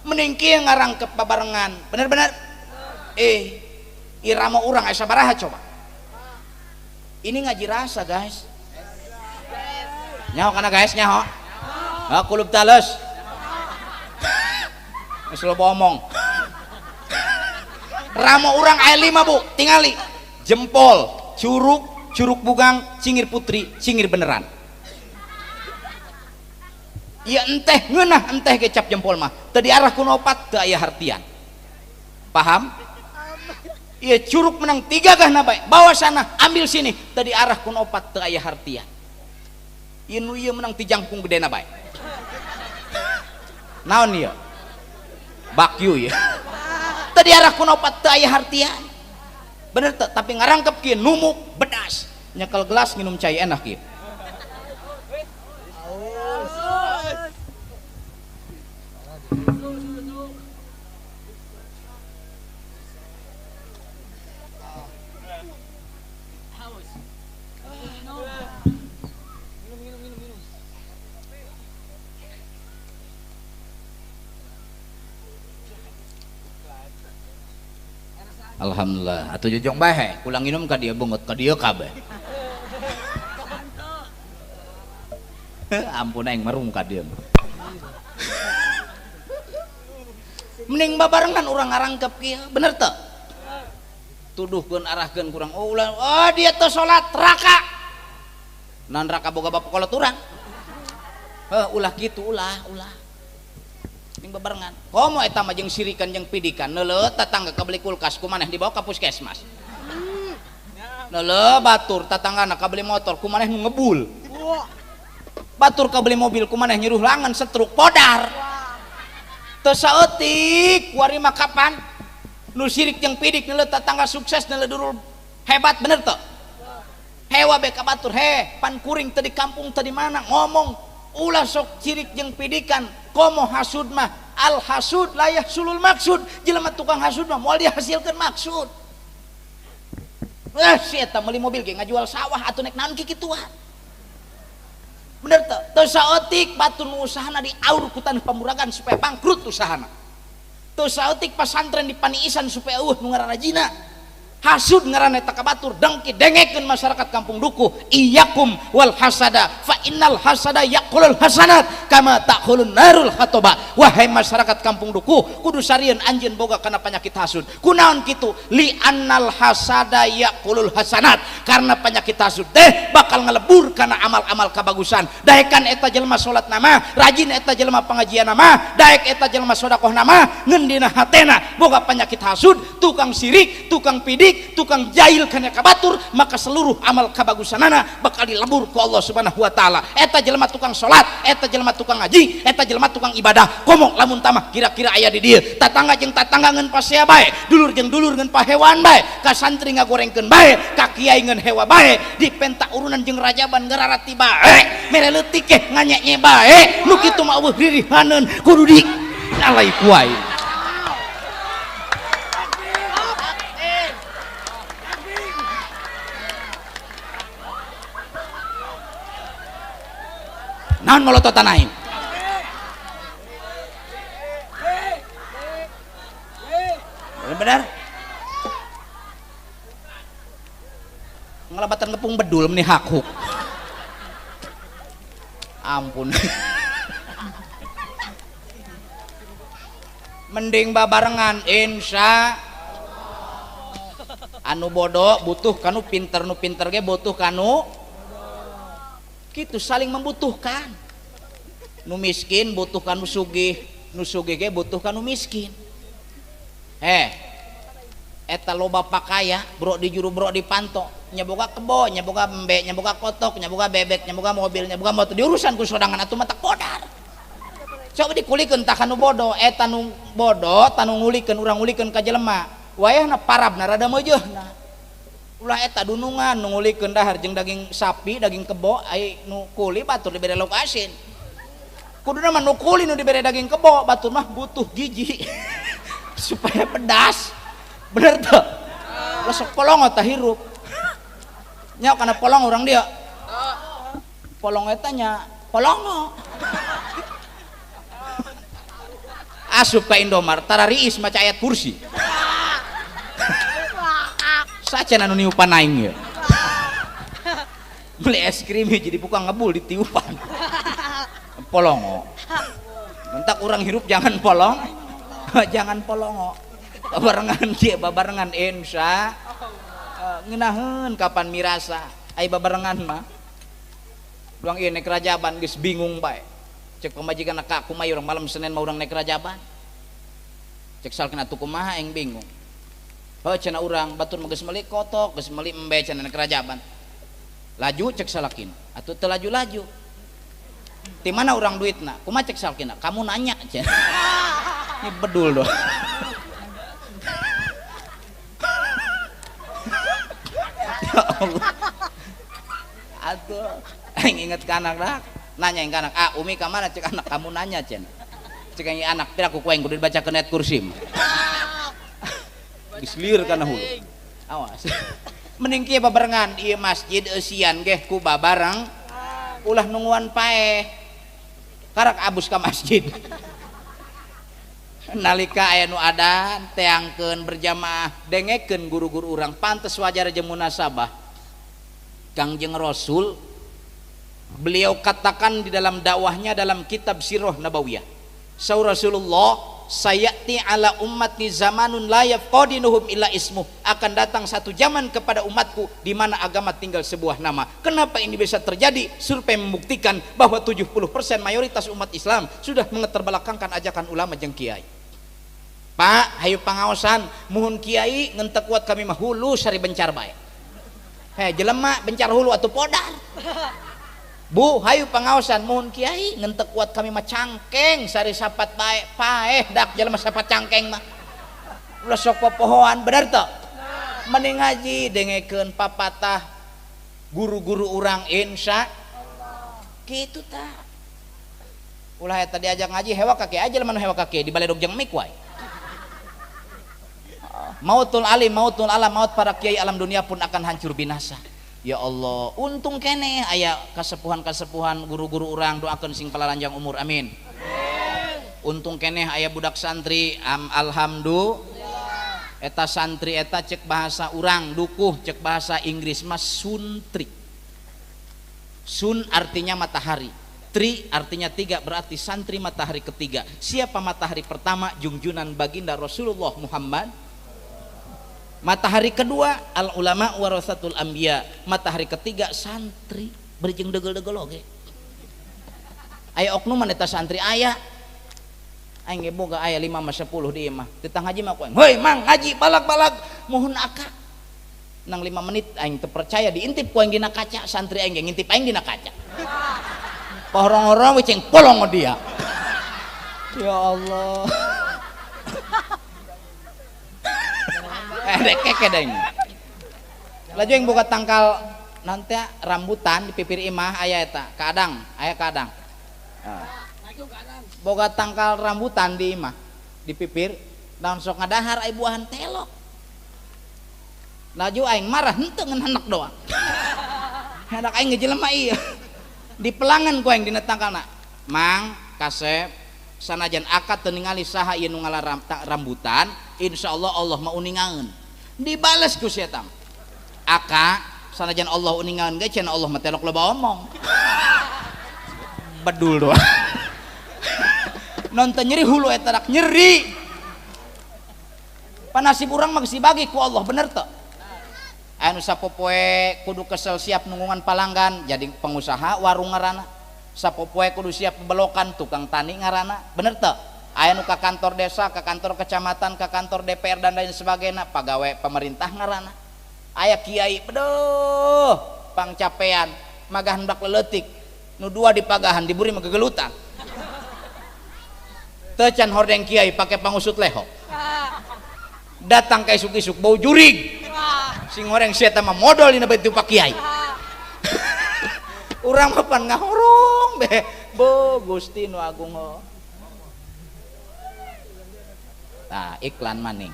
mending kieu ngarangkep babarengan bener-bener irama urang aya sabaraha coba ini ngaji rasa guys nyaho kana guys nyaho kulub tales geus loba omong rama urang aya 5 bu tingali jempol curug bugang cingir putri cingir beneran iya enteh ngeunah enteh kecap jempol mah teu diarah ku opat teu aya hartian paham iya curug menang 3 gahna bae bawa sana ambil sini teu diarah ku opat teu aya hartian ieu nu ieu menang ti jangkung gedena bae naon ieu bakyu ieu teu diarah ku opat teu aya hartian bener teu tapi ngarangkep kieu numuk bedas nyekel gelas nginum cai enak kieu alhamdulillah atuh jojong bae kulang minum ka dieu beungeut ka dieu kabeh ampun aing marung ka dieu mending babarengan urang ngarangkep kieu bener teu tuduhkeun arahkeun kurang oh dia teu salat raka nan raka boga bapak kolot urang ulah kitu ulah ning babarengan komo eta mah jeung sirikan jeung pidikan neuleuh tatangga kabeli kulkas kumaneh dibawa ka puskesmas neuleuh batur tatanggana kabeli motor kumaneh nu ngebul batur kabeli mobil kumaneh nyuruh langan setruk podar teu saeutik wari mah kapan nu sirik jeung pidik neuleuh tatangga sukses neuleuh durul hebat bener teu hewa be ka batur pan kuring teu di kampung teu di mana ngomong ulah sok cirik jeung pidikan komo hasud mah al hasud layah sulul maksud jelema tukang hasud mah moal dihasilkeun maksud si eta meuli mobil ge ngajual sawah atuh nek naon kikituan bener teu saeutik batu nu usahana diaur ku taneuh pamuragan supaya bangkrut usahana teu saeutik pasantren dipaniisan supaya nu ngararajina hasud ngaranna eta kabatur dengki dengekeun masyarakat kampung duku iyyakum wal hasada fa innal hasada yaqulul hasanat kama taqulun narul hatoba. Wahai masyarakat kampung duku kudu sarieun anjeun boga kana penyakit hasud. Kunaon kitu? Li annal hasada yaqulul hasanat, karena penyakit hasud teh bakal ngelebur kana amal-amal kabagusan. Daekan eta jelema salat nama, rajin eta jelema pengajian nama, daek eta jelema sedekah nama, ngeun dina hatena boga penyakit hasud, tukang sirik, tukang pidik, tukang jahil kana kabatur, maka seluruh amal kabagusanana bakal dilebur ku Allah Subhanahu wa taala. Eta jelema tukang salat, eta jelema tukang ngaji, eta jelema tukang ibadah. Komo lamun tamah kira-kira aya di dieu. Tatangga jeung tatangga ngeun pasea bae, dulur jeung dulur ngeun pahewan bae, ka santri ngagorengkeun bae, ka kiai ngeun hewa bae, di penta urunan jeung rajaban ngararati bae, mere leutik ke nganyanye bae. Nu kitu mah eueuh ririhaneun kudu di alai kuai. Naon molototan aing? Benar? Ngelabatan ngepung bedul meni hakuk. Ampun. Mending babarengan insya anu bodoh butuh kanu pinter, nu pinter ge butuh kanu gitu, saling membutuhkan. Nu miskin butuh kanu sugih, nu sugih ge butuh kanu miskin. Eta loba pakaya bro di juru bro di panto, nyaboga kebo, nyaboga embe, nyaboga kotok, nyaboga bebek, nyaboga mobil, nyaboga motor, diurusan ku sodangan atuh mah tak bodar. Coba dikulikeun tah kanu bodoh, eta nu bodoh tanu ngulikeun urang ngulikeun ka jelema wayahna parabna rada meujeuhna. Ulah eta dunungan nu ngulikeun dahar jeung daging sapi, daging kebo, ai nu kuli batur dibere lauk asin. Kuduna mah nu kuli nu dibere daging kebo, batur mah butuh giji supaya pedas. Bener tuh. Lah sok polongo tah hirup. Nya kana polong urang dia. Polong eta nya polongo. Asup ka Indomart tara riis maca ayat kursi. Sacan anu niupan aing ya. Beli es krim jadi bukan ngebul ditiupan. Polongo. Mentak orang hirup jangan polong. Jangan polongo. Babarengan dia babarengan insya ngeunaheun kapan mirasa ai babarengan mah. Duang ieu naik rajaban geus bingung bae. Cek pamajikan ka kumaha urang malam Senin mah urang naik rajaban. Cek salkeun atuh kumaha aing bingung. Oh cenah urang batur mah geus meuli kotok, geus meuli embe cenah naik rajaban. Laju cek salakin, atuh teu laju-laju. Ti mana urang duitna? Kumaha cek salkina? Kamu nanya cenah. Ini bedul doh. Ya Allah. Atuh aing inget ka anak dah, nanya ka anak, Umi ka mana cek anak kamu nanya cenah. Cek anak teh aku kueng kudu dibacakeun ayat kursi. Gislir kana hulu. Awas. Mending kieu babarengan ieu masjid eusian ge ku babareng ulah nungguan paeh. Karak abus ka masjid. Nalika aya nu adan teangkeun berjamaah dengekeun guru-guru urang pantes wajar jeung munasabah. Kangjeng Rasul beliau katakan di dalam dakwahnya dalam kitab Sirah Nabawiyah. Saur Rasulullah sayati ala ummati zamanun la yafqadinuhum illa ismuh, akan datang satu zaman kepada umatku di mana agama tinggal sebuah nama. Kenapa ini bisa terjadi? Survei membuktikan bahwa 70% mayoritas umat Islam sudah mengeterbelakangkan ajakan ulama jeung kiai. Pak, hayu pangaosan muhun kiai ngentek kuat kami mah hulu sari bencar bae. Jelema bencar hulu atuh podar. Bu, hayu pangaosan muhun kiai ngentek kuat kami mah cangkeng sari sapat bae paeh dak jelema sapat cangkeng mah. Ulah sok popohoan bener teu? Mending ngaji dengekeun papatah guru-guru urang insya kitu tah. Ulah eta diajak ngaji hewa ka kiai aja lemah hewa ka kiai dibaledog jeung mik wae. Mautul alim, mautul alam, maut para kiai alam dunia pun akan hancur binasa. Ya Allah, untung kene aya kasepuhan-kasepuhan guru-guru urang doakeun sing palaranjang umur amin. Untung kene aya budak santri alhamdulillah. eta santri eta cek bahasa urang dukuh, cek bahasa Inggris mas suntri. Sun artinya matahari, tri artinya tiga, berarti santri matahari ketiga. Siapa matahari pertama? Junjunan baginda Rasulullah Muhammad. Matahari kedua al ulama warasatul anbiya. Matahari ketiga santri. Berjeng degel-degel oge. Aya oknum eta santri aya. Aing ge boga aya 5 sama 10 di imah. Ditang haji mah kueng. Heuy mang haji balag-balag mohon aka. Nang 5 menit aing teu percaya diintip kueng dina kaca, santri aing ge ngintip aing dina kaca. Pohorong-horong we ceng polong dia. Ya Allah. Keke dah ini. Laju yang boga tangkal nanti rambutan di pipir imah aya eta, kadang, aya kadang. Boga tangkal rambutan di imah di pipir daun sok ngadahar ai buahan telok. Laju aing marah henteu ngan hendak doang. Hendak aing ngejelema ieu. Di pelangan ku aing dina tangkalna. Mang, kasep, sanajan akad teu ningali saha ieu nu ngalar rambutan, insyaallah Allah mau uningaeun. Dibales ku si eta. Aka, sanajan Allah uningaeun ge cenah Allah mah telok loba omong. Bedul doang. Nonton nyeri hulu eta dak nyeri. Panasib urang mah geus dibagi ku Allah, bener teu? Anu sapopoe kudu kesel siap nunggungan palanggan jadi pengusaha warung ngaranna. Sapopoe kudu siap belokan tukang tani ngaranna, bener teu? Aya nu ka kantor desa, ka kantor kecamatan, ka kantor DPR dan lain sebagainya, pagawe pemerintah ngaranna. Aya kiai, beduh, pangcapean, magah hendak leutik, nu dua dipagahan diburi mah gegelutan. Teu can hordeng kiai pake pangusut leho. Datang ka isuk-isuk bau jurig. Sing horeng sia teh mah modal dina beuti pak kiai. Urang mah pan ngahorong be, bo Gusti nu agung ho. Nah, iklan maning.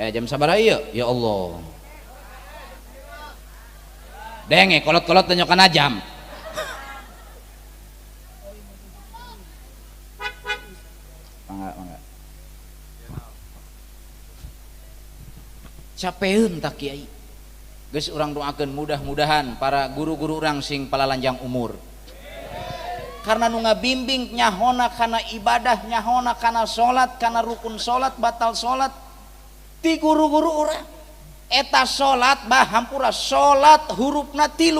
Jam sabaraha ieu? Ya Allah. Denge kolot-kolot teh nyokana jam. Mangga. Capeun tak kiai. Geus urang doakeun mudah-mudahan para guru-guru urang sing palalanjang umur. Karena nu ngabimbing nyahona kana ibadah, nyahona kana salat, kana rukun salat, batal salat ti guru-guru urang. Eta salat bah hampura salat hurufna 3,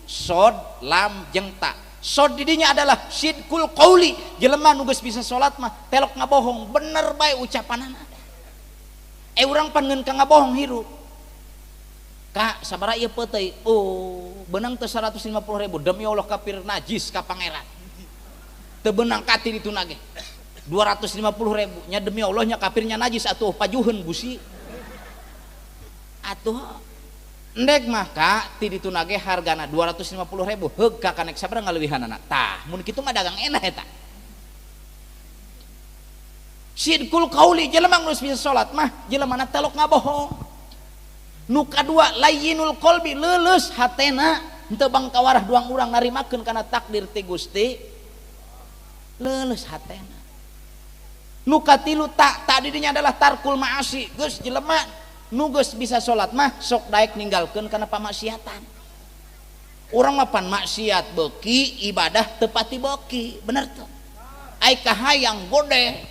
sod, lam, jeung ta. Sod didinya adalah sidqul qauli, jelema nu geus bisa salat mah telok ngabohong, bener bae ucapanana. Urang pan ngeun ka ngabohong hirup. Kak, sabaraha ieu peuteuy? Oh, beunang teh 150.000 demi Allah kafir najis ka pangeran. Teu beunang kati ditu nage. 250.000 nya demi Allah nya kafirnya najis atuh pajuheun busi. Atuh endek mah Kak ti ditu nage hargana 250.000 heug ka kanek sabaraha ngalewihanana. Tah, mun kitu mah dagang enah eta. Sidqul qauli jelema nu bisa salat mah jelemana telok ngabohong. Nu kadua layyinul qalbi leuleus hatena henteu bangkawarah duang urang narimakeun kana takdir ti Gusti. Leuleus hatena. Nu katilu tak didinya adalah tarkul ma'asi. Geus jelema nu geus bisa salat mah sok daek ninggalkeun kana pamaksiatan. Urang mah pan maksiat beuki, ibadah teu pati beuki, bener teu? Ai kahayang gode,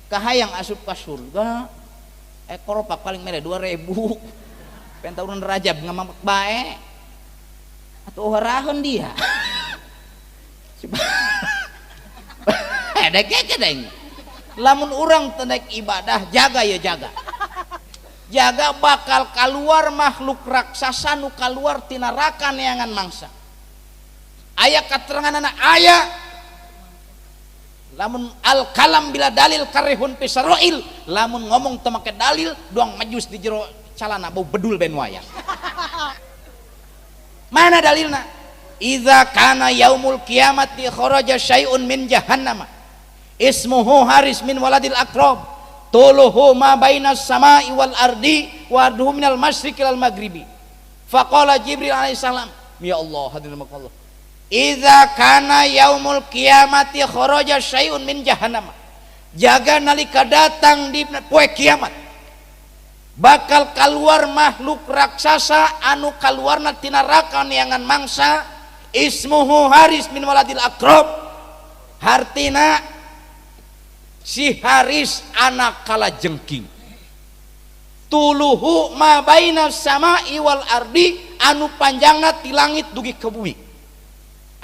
kahayang asup ka surga. Koropak paling mere 2.000. Pentauran Rajab ngamamak bae. Atuh haraheun dia. Dek. Lamun urang teu daek ibadah, jaga ya jaga. Jaga bakal keluar makhluk raksasa nu keluar ti neraka neangan mangsa. Aya kateranganna aya lamun al kalam bila dalil karihun pisarail, lamun ngomong teu make dalil doang majus di jero calana bau bedul ben wayang. Mana dalilna? Idza kana yaumul qiyamati kharaja syai'un min jahannam ismuhu haris min waladil aqrab tuluhu ma bainas samai wal ardi wa arduhu minal masyriqi wal maghribi. Faqala Jibril alaihi salam, ya Allah, hadirin Allah, idza kana yaumul qiyamati kharaja syai'un min jahannam, jaga nalika datang di poe kiamat bakal keluar makhluk raksasa anu kaluarna tina neraka neangan mangsa ismuhu Haris min waladil Aqrab, hartina si Haris anak kalajengking, tuluhu ma baina sama'i wal ardi, anu panjangna ti langit dugi ke bumi,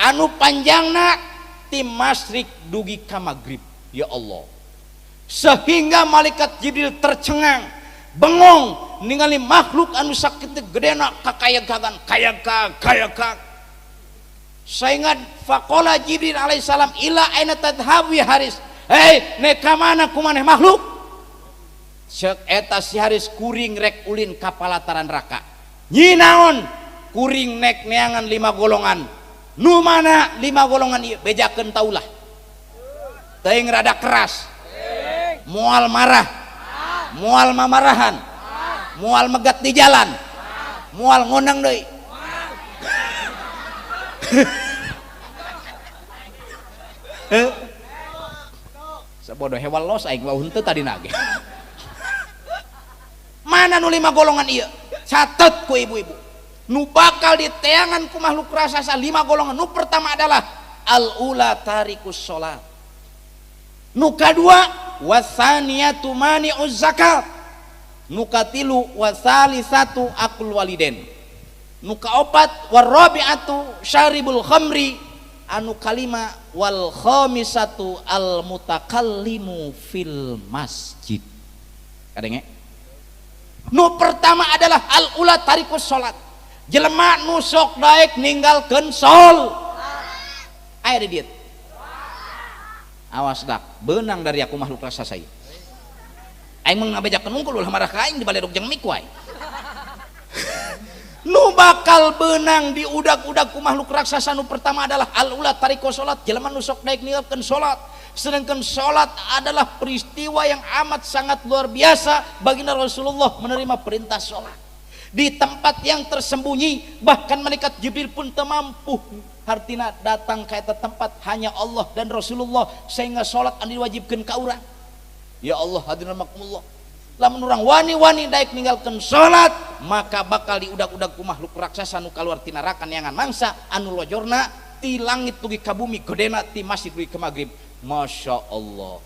anu panjangna ti masyrik dugi ka magrib. Ya Allah, sehingga malaikat Jibril tercengang bengong ningali makhluk anu sakitu gedena kakayagan kayakag. Saingat faqala Jibril alaihissalam ila aina tadhabu ya Haris, hei neka mana kumaneh makhluk. Cek eta si Haris kuring rek ulin ka palataran neraka. Nyi naon? Kuring nek neangan 5 golongan. Nu mana 5 golongan ieu? Bejakeun taulah. Teuing rada keras. Moal marah. Moal mamarahan. Moal megat di jalan. Moal ngonang deui. Sabodoh hewan los aing wau henteu tadi nage. Mana nu 5 golongan ieu? Catet ku ibu-ibu. Nu bakal diteangan ku makhluk raksasa 5 golongan. Nu pertama adalah al-ula tarikus sholat. Nu kadua wasaniyatu mani'uz zakat. Nu katilu wasalisatu akul waliden. Nu kaopat warabi'atu syaribul khamri. Anu kalima wal khamisatu al mutakallimu fil masjid. Kadenge nu pertama adalah al ula tarikus sholat, jelema nu sok daek ninggalkeun sol. Aya di dieu awas dak beunang dari aku makhluk raksasa ieu aing mah ngabejakeun unggul ulah marah ka aing di baledog jeung mik wae. Nu bakal benang di udag-udag ku makhluk raksasa nu pertama adalah al ula tarikus sholat, jelema nu sok daek ninggalkeun sholat. Sedangkan sholat adalah peristiwa yang amat sangat luar biasa. Baginda Rasulullah menerima perintah sholat di tempat yang tersembunyi, bahkan malaikat Jibril pun teu mampu hartina datang ke eta tempat, hanya Allah dan Rasulullah, sehingga sholat anu diwajibkeun ka urang. Ya Allah hadirin rahimakumullah, lamun urang wani-wani daek ninggalkeun sholat, maka bakal diudag-udag ku makhluk raksasa anu kaluar tina neraka neangan mangsa anu lojorna ti langit dugi ka bumi, gedena ti masjid dugi ka magrib. Masya Allah,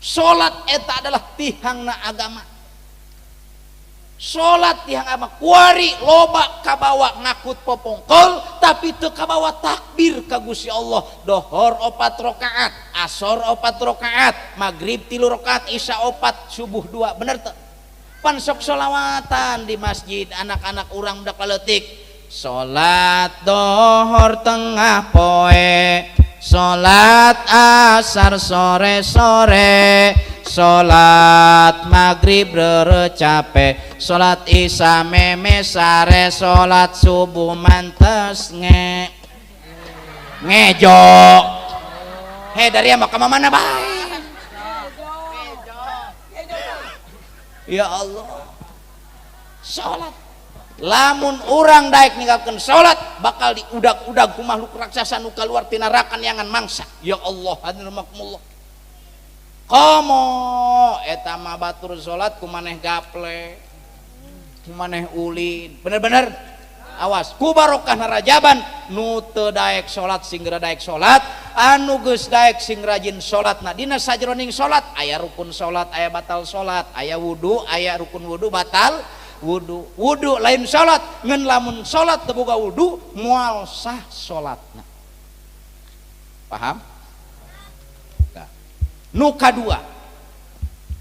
sholat eta adalah tihangna agama. Sholat tihang agama, kuari loba kabawa ngakut popongkol tapi teu kabawa takbir ka Gusti Allah. Dohor 4 rakaat, asor 4 rakaat, magrib 3 rakaat, isya 4, subuh 2. Bener teu? Pan sok sholawatan di masjid, anak-anak urang udah kaletik. Sholat dohor tengah poe, sholat asar sore-sore, sholat maghrib rere capek, sholat isya meme sare, sholat subuh mantes ngejo. Hei dari ama ka mana bae? Ya Allah, sholat. Lamun orang daek ninggalkeun sholat bakal diudag-udag ku makhluk raksasa nu kaluar tina neraka neangan mangsa. Ya Allah hadirin rahimakumullah. Komo eta mah batur sholat kumaneh gaple, kumaneh ulin. Bener-bener awas ku barokah narajaban nu teu daek sholat sing daek sholat, anu geus daek sing rajin sholat. Nah dina sajroning sholat aya rukun sholat, aya batal sholat, aya wudu, aya rukun wudu, batal wudu. Wudu lain sholat, ngen lamun sholat teu boga wudu moal sah sholatna. Paham? Nah. Nu kadua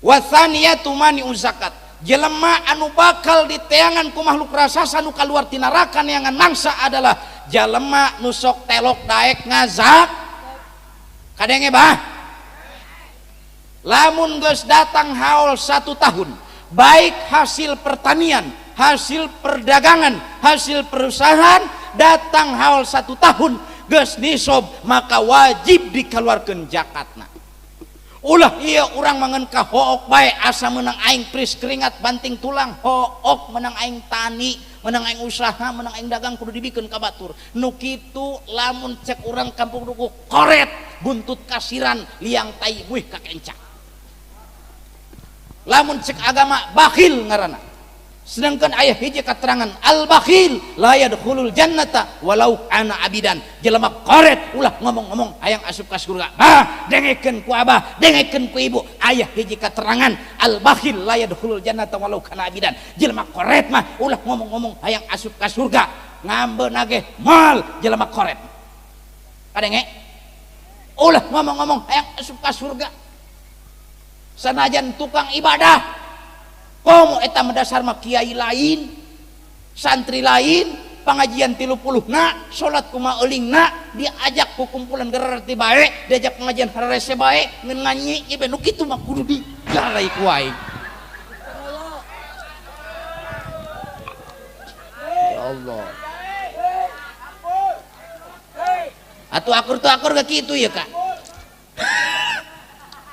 wasaniyatu mani'uz zakat, jelema anu bakal diteangan ku makhluk raksasa nu kaluar tina neraka neangan mangsa adalah jelema nu sok telok daek ngazak. Kadenge bah, lamun geus datang haul 1 tahun, baik hasil pertanian, hasil perdagangan, hasil perusahaan, datang haul 1 tahun geus nisob, maka wajib dikeluarkeun zakatna. Ulah iya urang mangen ka hook bae asa menang aing pris keringat banting tulang, hook menang aing tani, menang aing usaha menang aing dagang kudu dibikeun ka batur nu kitu lamun cek urang kampung duku koret buntut kasiran liang tai buih ka kencang lamun cek agama bakhil ngaranna sedangkan ayah hiji keterangan al bakhil la yadkhulul jannata walau ana abidan jelema koret ulah ngomong-ngomong hayang asup ka surga bah dengekeun ku abah dengekeun ku ibu ayah hiji keterangan al bakhil la yadkhulul jannata walau kana abidan jelema koret mah ulah ngomong-ngomong hayang asup ka surga ngambeun nage mal jelema koret kadenge ulah ngomong-ngomong hayang asup ka surga sanajan tukang ibadah komo eta mendasar mah kiai lain santri lain pengajian 30 na salat kumaha euling na diajak ku kumpulan gerarti bae diajak pengajian hararese bae ngeun nganyi ieu nu kitu mah kudu digalai ku aing ya Allah atuh akur ke kitu ya Kak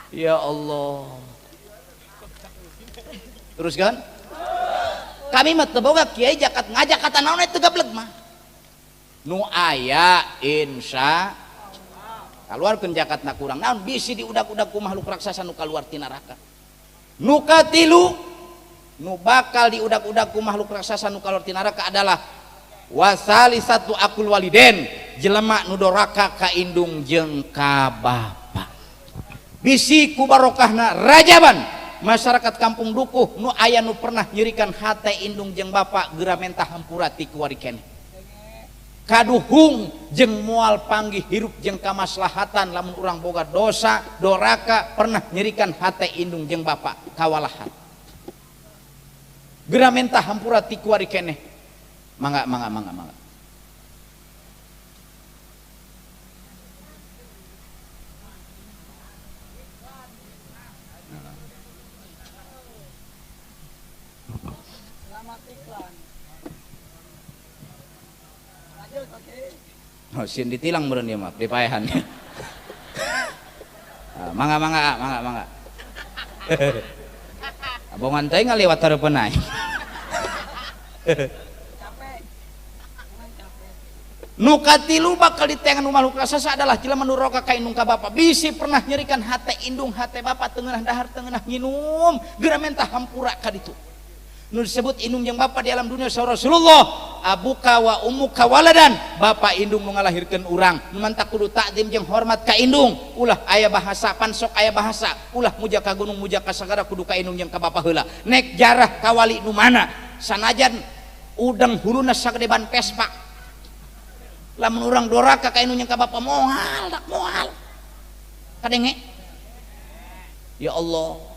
ya Allah terus kan kami mah teu boga kiai jakat ngajak kata naon teu gablek mah nu aya insya kaluarkeun jakatna kurang naon bisi diudak-udak ku makhluk raksasa nu kaluar ti neraka nu katilu nu bakal diudak-udak ku makhluk raksasa nu kaluar ti neraka adalah wasalisatu akul waliden jelema nu doraka ka indung jeung ka bapa bisi ku barokahna rajaban masyarakat kampung dukuh nu aya nu pernah nyerikan hate indung jeung bapak geura mentah hampura ti kuari keneh kaduhung jeung moal panggih hirup jeung kamaslahatan lamun urang boga dosa doraka pernah nyerikan hate indung jeung bapak kawalahan geura mentah hampura ti kuari keneh mangga oh, sin ditilang meureun ieu mah dipaehan. Mangga. Abongan teh ngaliwat hareupeun aing. Nu katilu bakal ditengan nu makhluk raksasa adalah jelema nu roka ka indung ka bapa. Bisi pernah nyerikan hate indung hate bapa teu ngeunah dahar teu ngeunah nginum, geura mentah hampura ka ditu. Nu disebut indung jeung bapa di alam dunia saur Rasulullah abuka wa ummuka waladan bapa indung nu ngalahirkeun urang nu mantak kudu takdim jeung hormat ka indung ulah aya bahasa pansok aya bahasa ulah muja ka gunung muja ka sagara kudu ka indung jeung ka bapa heula nek jarah ka wali nu mana sanajan udang huluna sagede ban pespa lamun urang doraka ka indung jeung ka bapa moal dak moal kadenge ya Allah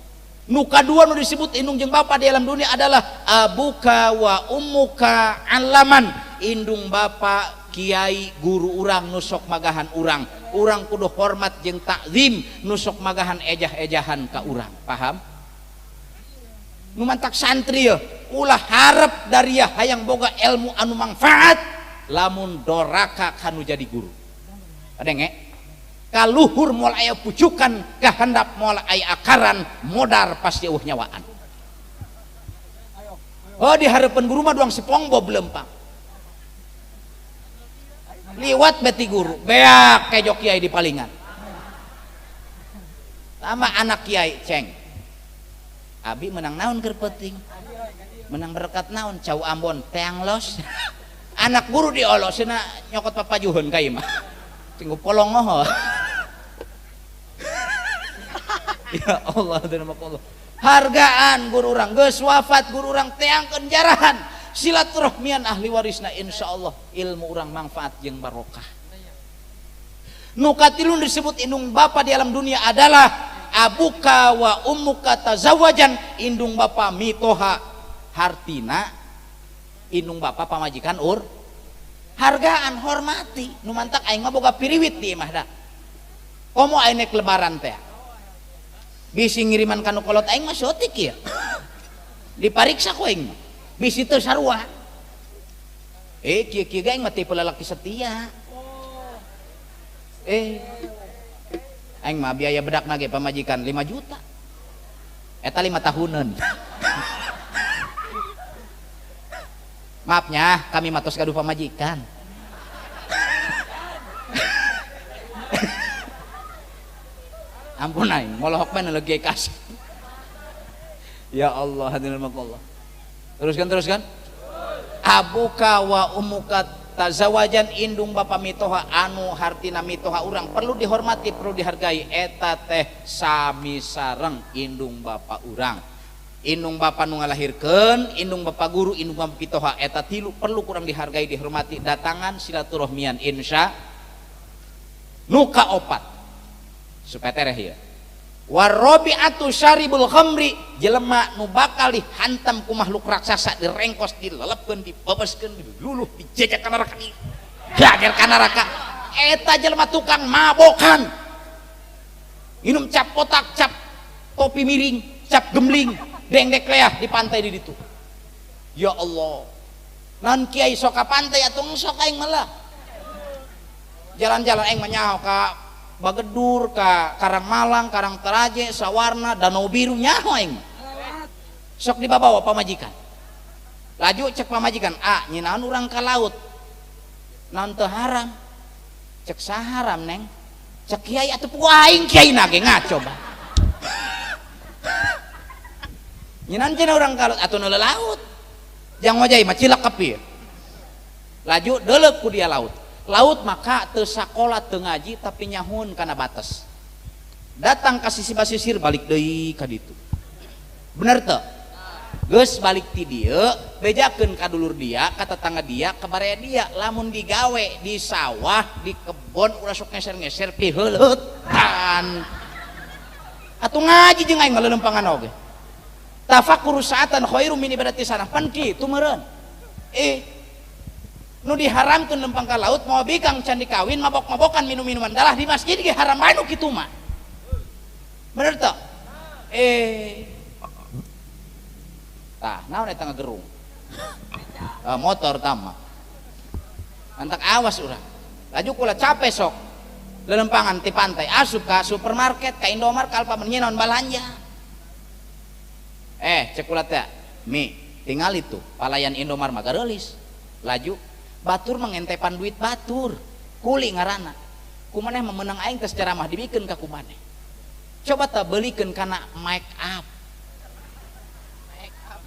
nu kadua nu disebut indung jeung bapa di alam dunia adalah abuka wa ummuka alaman indung bapa kiai guru urang nu sok magahan urang kudu hormat jeung takzim nu sok magahan ejah-ejahan ka urang paham nu mantak santri ya ulah harap dari ya hayang boga ilmu anu manfaat lamun doraka kanu jadi guru kadenge kaluhur moal aya pucukan kahandap moal aya akaran modar pasti eueuh nyawaan oh di hareupeun guru mah doang sepongbo belempang liwat beti guru beak kejok kiai di palingan sama anak kiai ceng abi menang naon keur peuting menang berkat naon cau Ambon teang los anak guru diolosina nyokot papajuhun ka ieu mah tinggu polong ngoho ya Allah Allah hargaan guru urang geus wafat guru urang teangkeun jarahan silaturahmian ahli warisna insyaallah ilmu urang manfaat jeung barokah nu katilun disebut indung bapa di alam dunia adalah abuka wa ummuka tazawajan indung bapa mitoha hartina indung bapa pamajikan hargaan hormati nu mantak aing mah boga piriwit di imah da komo aing nek lebaran teh bisi ngiriman kanu kolot aing mah sotik ya dipariksa ku aing bisi teu sarua kieu aing mah tipe lalaki setia aing mah biaya bedak nage pamajikan 5 juta eta 5 tahunan Maafnya kami matos gaduh pamajikan. Ampun aing molohok bae lagi kasih. Ya Allah, hadirin Allah. Teruskan. Abuka wa umuka tazawajan indung bapa mitoha anu hartina mitoha urang perlu dihormati, perlu dihargai. Eta teh sami sareng indung bapa urang. Indung bapa nu ngalahirkeun, indung bapa guru, indung bapa pitoha, eta tilu perlu kurang dihargai, dihormati. Datangan silaturahmian insya nu kaopat supaya tereh ya. Warabi'atu syaribul khamri, jelema nu bakal dihantam ku makhluk raksasa, direngkos, dilelepkeun, dibebeskeun, diluluh, dijejak kana neraka, dijager kana neraka. Eta jelema tukang mabokan. Minum cap kotak, cap topi miring, cap gemling, dengdek leah di pantai di ditu. Ya Allah. Nan kiai sok ka pantai atuh sok aing malah. Jalan-jalan aing manyaho ka Bagedur, ka Karangmalang, Karangtaraje, Sawarna, Danau Biru nyaho aing. Sok dibawa pamajikan. Laju cek pamajikan, nyinaon urang ka laut. Naon teu haram. Cek saharam neng. Cek kiai atuh puguh aing kiai na ge ngaco ba. Nyinaon cenah urang ka laut atuh nu laut. Jang ngojai mah cilekep ieu. Laju deuleuk ku dia laut. Laut maka teu sakola teu ngaji tapi nyahun kana batas. Datang ka sisi basisir balik deui ka ditu. Bener teu? Geus balik ti dieu, bejakeun ka dulur dia, ka tetangga dia, ka barea dia, lamun digawe di sawah, di kebon ulah sok ngeser-ngeser pi heuleutan. Atuh ngaji jeung aing ngalelempangan oge. Tafakkur saatan khairum min ibadati sanah. Pan kitu meureun. Nu diharamkeun lempang ka laut mau bikang can dikawin mabok-mabokan minum-minuman dalah di masjid ge haram bae nu kitu mah. Bener teu? Tah, naon eta ngagerung? Motor tama. Antak awas urang. Laju kula capek sok. Lelempangan ti pantai asup ka supermarket, ka Indomaret, ka Alfamart nyeun balanja. Cek kula teh, Mi, tinggal itu palayan Indomaret mah gareulis. Laju batur mengentepan duit batur kuli ngaranna kumaneh memenang aing tes ceramah dibikeun ka kumaneh coba tak belikeun kana make up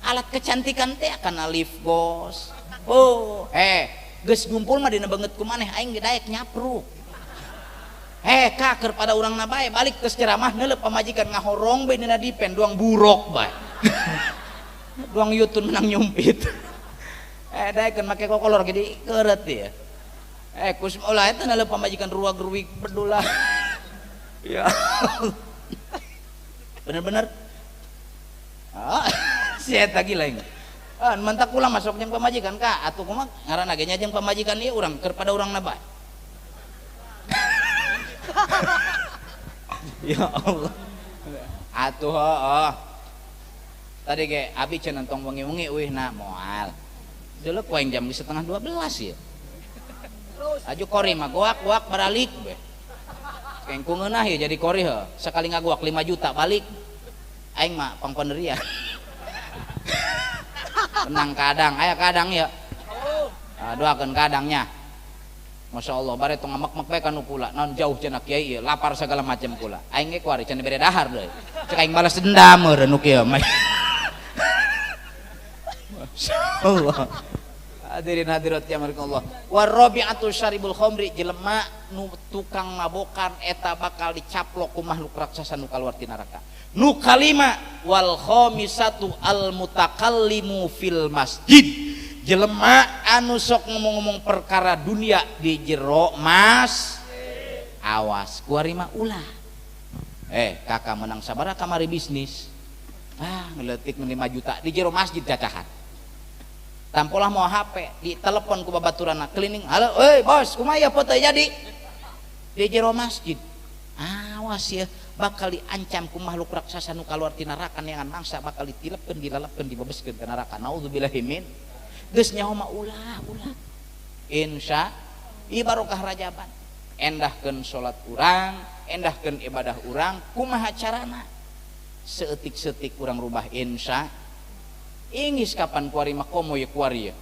alat kecantikan teh kana lip gloss geus ngumpul mah dina beungeut kumaneh aing daek nyapruk ka keur pada urangna bae balik tes ceramah neuleup pamajikan ngahorong bae dina dipen doang burok bae doang yutun menang nyumpit daekeun make kokolor gede keureut ya. Kus ulah eta naleup pamajikan ruag-ruig bedulah. Ya. Bener-bener. Si eta gila ini. Mantak ulah masuk jeung pamajikan ka atuh kumaha ngaranna ge nya jeung pamajikan ieu urang keur pada urangna bae. Ya Allah. Atuh tadi ge abi cenah tong wengi-wengi eueuhna moal. Dulu kuaing jam 11:30 ya. Aju kori mah goak balik be. Kengku ngeunah ya jadi kori heuh. Sekali ngagoak 5 juta balik. Aing mah pangpanderian. Tenang kadang, aya kadang ya. Doakeun kadangnya. Masya Allah bare tong ngamek-mek bae kanu kula. Naon jauh cenah kiai ieu, lapar segala macam kula. Aing ge kuari cenah bere dahar deui. Cek aing balas dendam meureun nu kieu mah. Allah. Hadirin hadirat ya Allah. Warabi'atu syaribul khamri, jelema nu tukang mabokan eta bakal dicaplok ku makhluk raksasa nu kaluar ti neraka. Nu kalima wal khamisatu al mutakallimu fil masjid. Jelema anu sok ngomong-ngomong perkara dunia di jero mas. Awas kuari mah ulah. Kakak menang sabaraha kamari bisnis. Ngeleutik 5 juta di jero masjid cacahan. Tampolah mau HP ditelepon ku babaturanna cleaning, halo bos kumaha ya foto jadi di jero masjid. Awas ya bakal diancam ku makhluk raksasa nu kaluar ti neraka neangan mangsa bakal ditilepkeun dilalapkeun dibebeskeun ka neraka naudzubillahi min geus nyaho mah ulah insya ibarokah rajaban endahkeun salat urang endahkeun ibadah urang kumaha carana seetik-setik urang rubah insya ingis kapan kuari mah komo ya kuari ya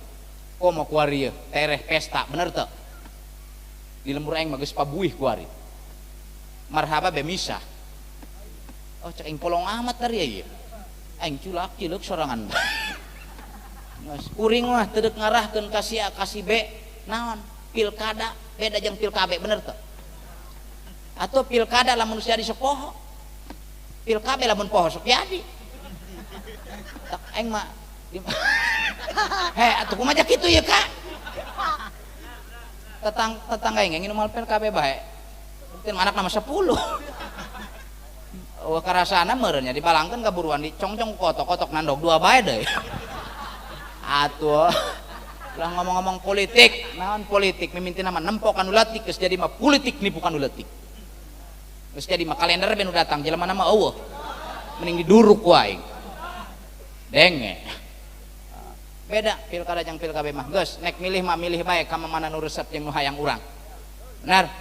komo kuari tereh pesta bener tuh di lembur aing bagus pabuih kuari marhaba bemisah oh cek aing polong amat dari ya aing culak ciluk sorangan kuring mah tedek ngarahkeun kasih A kasih B naon pilkada beda jeung pilkabe bener tuh atau pilkada lamun jadi sok poho pilkabe lamun poho sok jadi tak aing mah atuh kumaha kitu ya kak tetangga aing nu mal pilkabe bae mungkin anak nama 10 karasana meureun nya dibalangkeun kaburuan dicongcong kotok-kotok nandog dua bae deui atuh lah ngomong-ngomong politik naon politik mimiti nama nempok anu leutik geus jadi mah politik nipu anu leutik geus jadi mah kalender ben datang jelema nama eueuh mending diduruk wae denge beda pilkada jeung pilkabe mah geus nek milih mah milih bae ka mana nu resep jeung nu hayang urang benar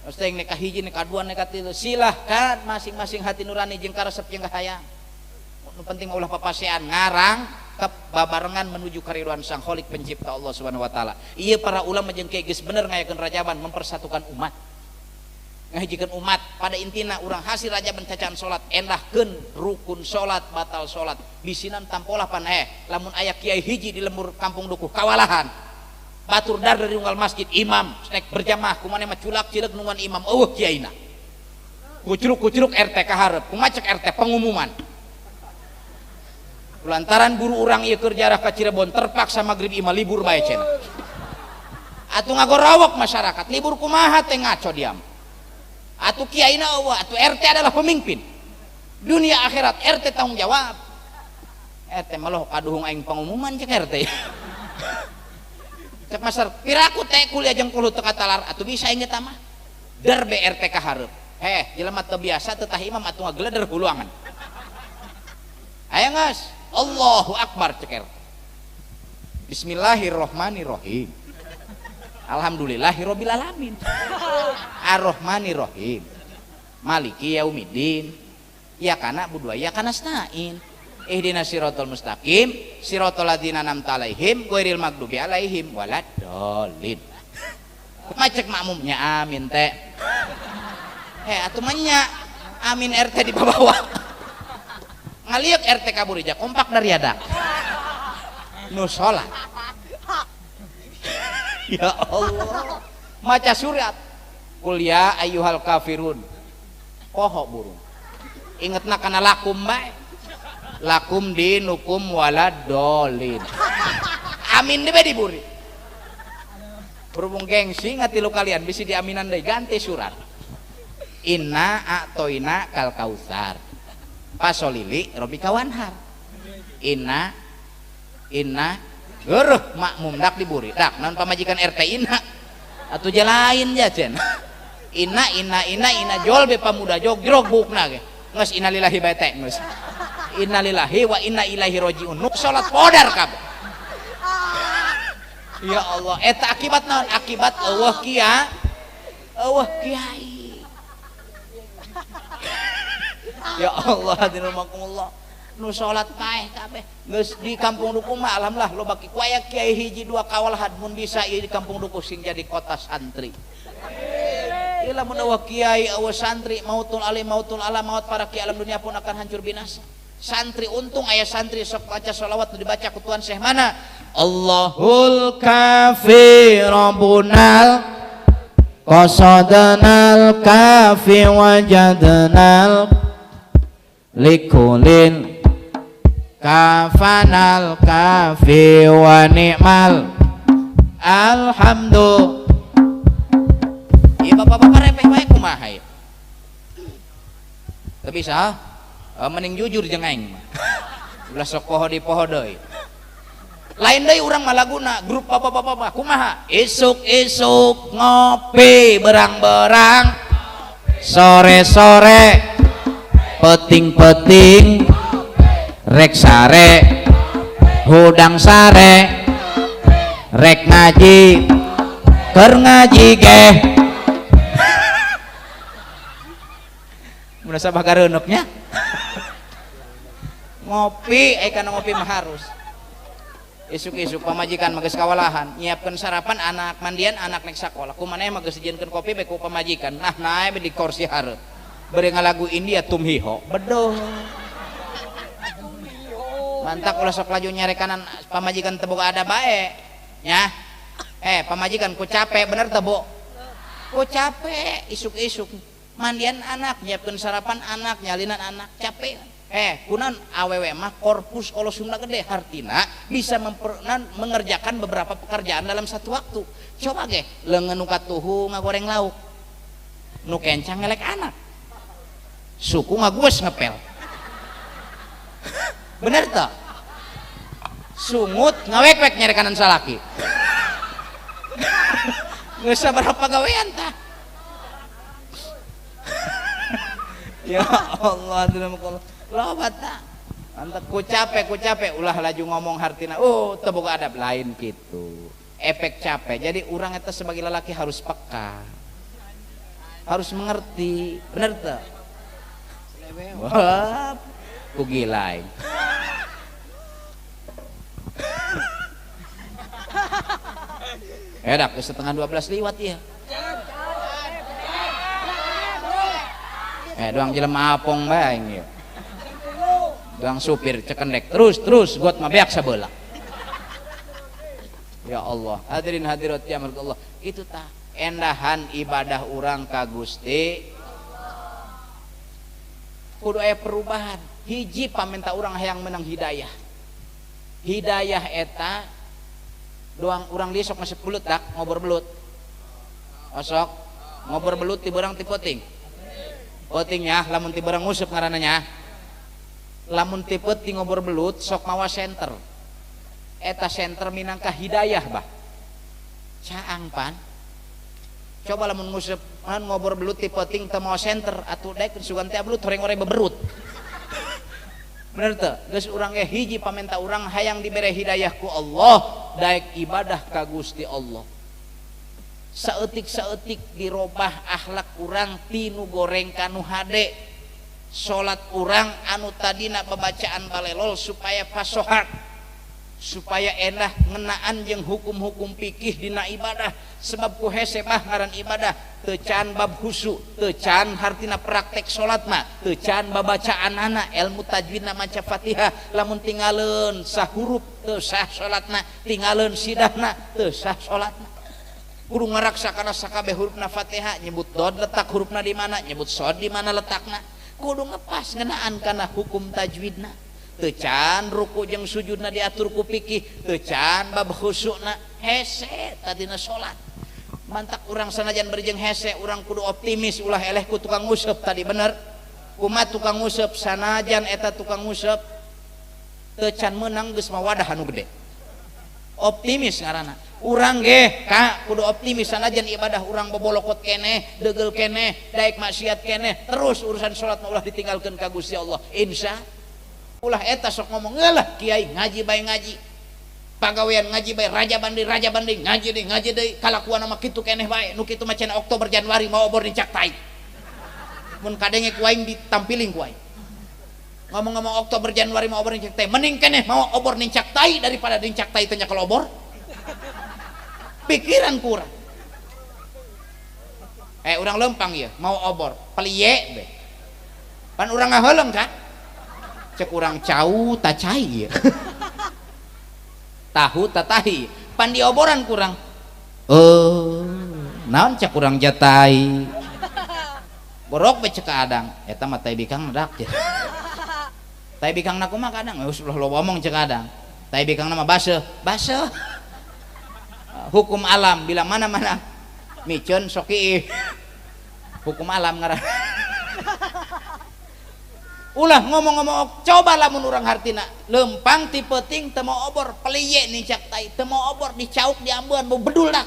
geus teh nek kahiji nek kadua nek katilu silahkan masing-masing hati nurani jeung karesep jeung kahayang nu penting ulah papasean ngarang babarengan menuju kariduan Sang Khalik pencipta Allah Subhanahu wa taala. Ieu para ulama jeung kiai geus bener ngayakeun rajaban mempersatukan umat. Ngahijikeun umat pada intina urang hasil rajaban cacaan salat endahkeun rukun salat batal salat bisinan tampolah pan lamun aya kiai hiji di lembur kampung dukuh kawalahan batur dar dari unggal masjid imam nek berjamaah kumaneh mah culak cileuk nungguan imam eueuh kiaina kucuruk RT ka hareup kumaha cek RT pengumuman lantaran buru urang ieu keur jarah ka Cirebon terpaksa magrib imah libur bae cenah atuh ngagorawok masyarakat libur kumaha teh ngaco diam atuh kiaina eueuh atuh RT adalah pemimpin dunia akhirat RT tanggung jawab RT maloh kaduhung aing pengumuman cek RT cek masar piraku teh kuliah jeung kulo teu katalar atuh bisa inget mah der be RT ka hareup jelema teu biasa teu tah imam atuh ngageleder huluangan aya geus Allahu Akbar cek RT Bismillahirrahmanirrahim Alhamdulillahirabbil alamin Ar-Rahmanirrahim Maliki yaumiddin Iyyaka na'budu wa iyyaka nasta'in Ihdinas siratal mustaqim siratal ladzina an'amta 'alaihim ghairil maghdubi 'alaihim waladdallin macek makmumnya amin teh atuh manya amin RT di bawah ngaliuk RT kaburija kompak dari adak nu salat ya Allah maca surat qul ya ayyuhal kafirun poho burung ingetna kana lakum bae lakum dinukum waladdallin amin deui diburi berhubung gengsi ngatilu kalian bisa diaminan deui ganti surat inna a'toina kal kautsar pasolili robika wanhar inna geuruh makmum dak diburi dak naon pamajikan RT inna atuh jalain ya cen inna jol be pamuda jogrog bukna ge geus innalillahi bae teh geus innalillahi wa inna ilaihi rajiun nu salat podar kabeh ya Allah eta akibat naon akibat eueuh kiai ya Allah hadirumakumullah nu salat kaeh kabeh geus di kampung dukuh mah alhamdulillah loba aya kiai hiji dua kawalahan mun bisa ieu di kampung dukuh sing jadi kota santri ieu lamun eueuh kiai eueuh santri mautul alim mautul ala maut para kiai alam dunia pun akan hancur binasa santri untung aya santri sok baca sholawat nu dibaca ku Tuhan Syekh mana Allahul kafi rabbunal qasadanal kafi wajadnal likulin kafanal kafi wa ni'mal alhamdulillah iya bapak-bapak repeh bae kumaha ya teu bisa mending jujur jeung aing mah ulah sok poho di poho deui lain deui urang mah laguna grup bapak-bapak kumaha isuk-isuk ngopi berang-berang sore-sore peting-peting rek sare hudang sare rek ngaji keur ngaji ge mun sabah gareunuknya ngopi kana ngopi mah harus isuk-isuk pamajikan mages kawalahan nyiapkeun sarapan anak mandian anak nek sakola kumaneh mages dijieunkeun kopi beku pamajikan nah nae di kursi hareup beri ngalagu India tumhiho bedoh mantak ulah sok laju nyarekanan pamajikan teu boga ada bae nya pamajikan ku capek bener teu bo ku capek isuk-isuk mandian anak nyiapkeun sarapan anak nyalinan anak capek kunan awewe mah korpus kolosumna gede hartina bisa mengerjakan beberapa pekerjaan dalam satu waktu coba ge leungeun nu katuhu ngagoreng lauk nu kencang ngelek anak suku ngagues ngepel bener teh sungut ngawek-wek nyari kanan salaki geus sabaraha pagawean tah ya Allah loba tah mantap ku capek ulah laju ngomong hartina teu boga adab lain gitu efek capek jadi urang eta sebagai lelaki harus peka harus mengerti bener teu wah ku gilai dak setengah 12 liwat ya doang jelema apong bae ya doang supir cekendek terus got mah beak sabeula ya Allah hadirin hadirat ya Allah itu tah endahan ibadah urang ka Gusti kudu aya perubahan hiji pamenta urang hayang menang hidayah eta doang urang lieu sok masuk belut dak ngobor belut osok ngobor belut ti beurang ti peuting nya lamun ti beurang nguseup ngaranna nya lamun ti peuting ngobor belut sok mawa senter eta senter minangka hidayah bah caang pan coba lamun nguseup ngobor belut ti peuting teu mawa senter atuh daek sugan teh belut horeng-horeng beberut bener teu geus urang ge hiji pamenta urang hayang dibere hidayah ku Allah daek ibadah ka Gusti Allah saeutik-saeutik dirobah akhlak urang tinu goreng kanu hade salat urang anu tadina babacaan balelol supaya fasohat supaya endah ngenaan jeung hukum-hukum fikih dina ibadah sebab ku hese mah ngaran ibadah teu can bab husu teu can hartina praktek salat mah teu can babacaanana ilmu tajwidna maca Fatihah lamun tingaleun sahuruf teu sah salatna tingaleun sidahna teu sah salatna kudu ngaraksakana sakabeh hurufna Fatihah nyebut dod letak hurufna di mana nyebut shod di mana letakna kudu ngepas ngeunaan kana hukum tajwidna teu can ruku jeung sujudna diatur ku fikih teu can bab khusyukna hese tadina salat mantak urang sanajan berjeng hese urang kudu optimis ulah eleh ku tukang nguseup tadi bener kumaha tukang nguseup sanajan eta tukang nguseup teu can meunang geus mawadah anu gede optimis ngaranna urang ge ka kudu optimis sanajan ibadah urang bobolokot keneh deugel keneh daek maksiat keneh terus urusan salat ulah ditinggalkeun ka Gusti Allah insya ulah eta sok ngomong eulah kiai ngaji bae ngaji pagawean ngaji bae raja bandi ngaji deui kalakuan mah kitu keneh bae nu kitu mah cenah Oktober Januari mau obor dicak tai mun kadenge ku aing ditampiling ku aing ngomong-ngomong Oktober Januari mau obor dicak tai mending keneh mau obor dicak tai daripada dicak tai teh nya kalau obor pikiran kurang urang lempang ya mau obor peliye be pan urang ngaheuleng kan cek urang cau tacai ya tahu tatahi pan dioboran kurang naon cek urang jatai borok be cek adang eta mah tai bikang dak ya tai bikang na kumaha kadang geus ulah lo ngomong cek adang tai bikang na mah baseuh hukum alam bila mana-mana micun soki hukum alam ngaran ulah ngomong-ngomong coba lamun urang hartina lempang ti peuting teu mau obor peliye nicak tai teu mau obor dicauk diambeun bau bedul dak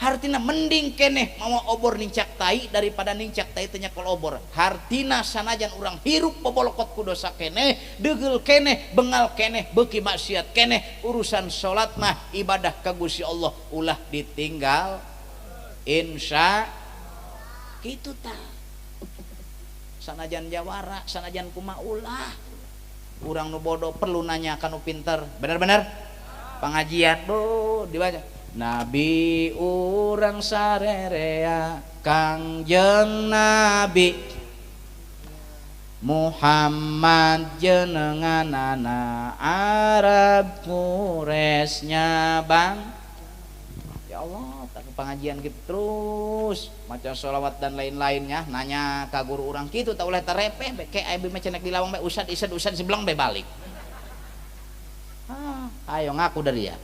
hartina mending keneh mau obor nicak tai daripada nicak tai teu nyakol obor hartina sanajan urang hirup bobolokot ku dosa keneh deugel keneh bengal keneh beuki maksiat keneh urusan salat mah ibadah ka Gusti Allah ulah ditinggal insya kitu tah sanajan jawara sanajan kumaha ulah urang nu bodoh perlu nanya ka nu pinter. Bener-bener pengajian bu dibaca Nabi urang sarerea Kangjeng Nabi Muhammad jenenganana Arab Quraisy bang. Ya Allah, tak ke pengajian gitu terus maca sholawat dan lain-lainnya, nanya ka guru urang kitu tak oleh terepeh be kayak abi mah cenah di lawang be usad sebelang be balik. Ayo ngaku dari ya.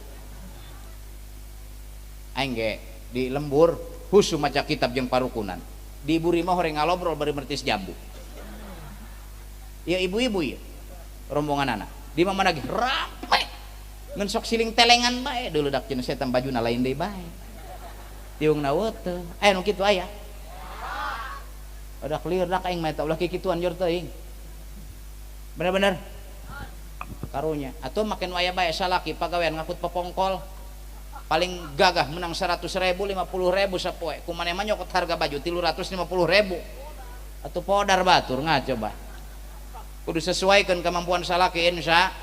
Aing ge di lembur husu maca kitab jeung parukunan. Di ibu rimah horeng ngalobrol bari mertis jambu. Ya ibu-ibu ya rombongan anak di mana lagi rame ngan sok siling telengan bae dulu dak cenah setan bajuna lain deui bae tiungna weuteung nu kitu aya udah clear dak aing mah eta ulah kikituan jor teuing bener-bener karunya atuh makin waya bae salaki pagawean ngakut popongkol paling gagah menang 100.000 50.000 sapoe kumaneh mah nyokot harga baju 350.000 atuh podar batur ngacoba kudu sesuaikan kemampuan salaki insya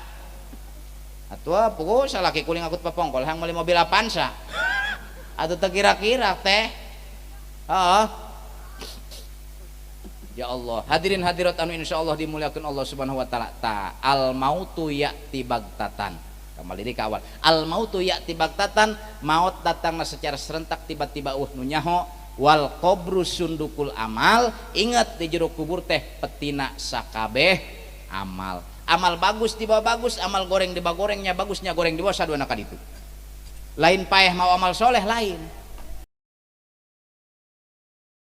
atuh pokok salaki kuling akut papongkol hang meuli mobil Avanza atuh teu kira-kira teh ya Allah hadirin hadirat anu insyaallah dimuliakeun Allah Subhanahu wa taala al mautu ya'ti bagtatan kembali di awal al mautu ya'ti bagtatan maut datangna secara serentak tiba-tiba nu nyaho wal qabru sundukul amal ingat di jero kubur teh petina sakabeh amal bagus di bawah bagus amal goreng di bawah gorengnya bagusnya goreng di bawah saduana ka ditu lain paeh mau amal soleh lain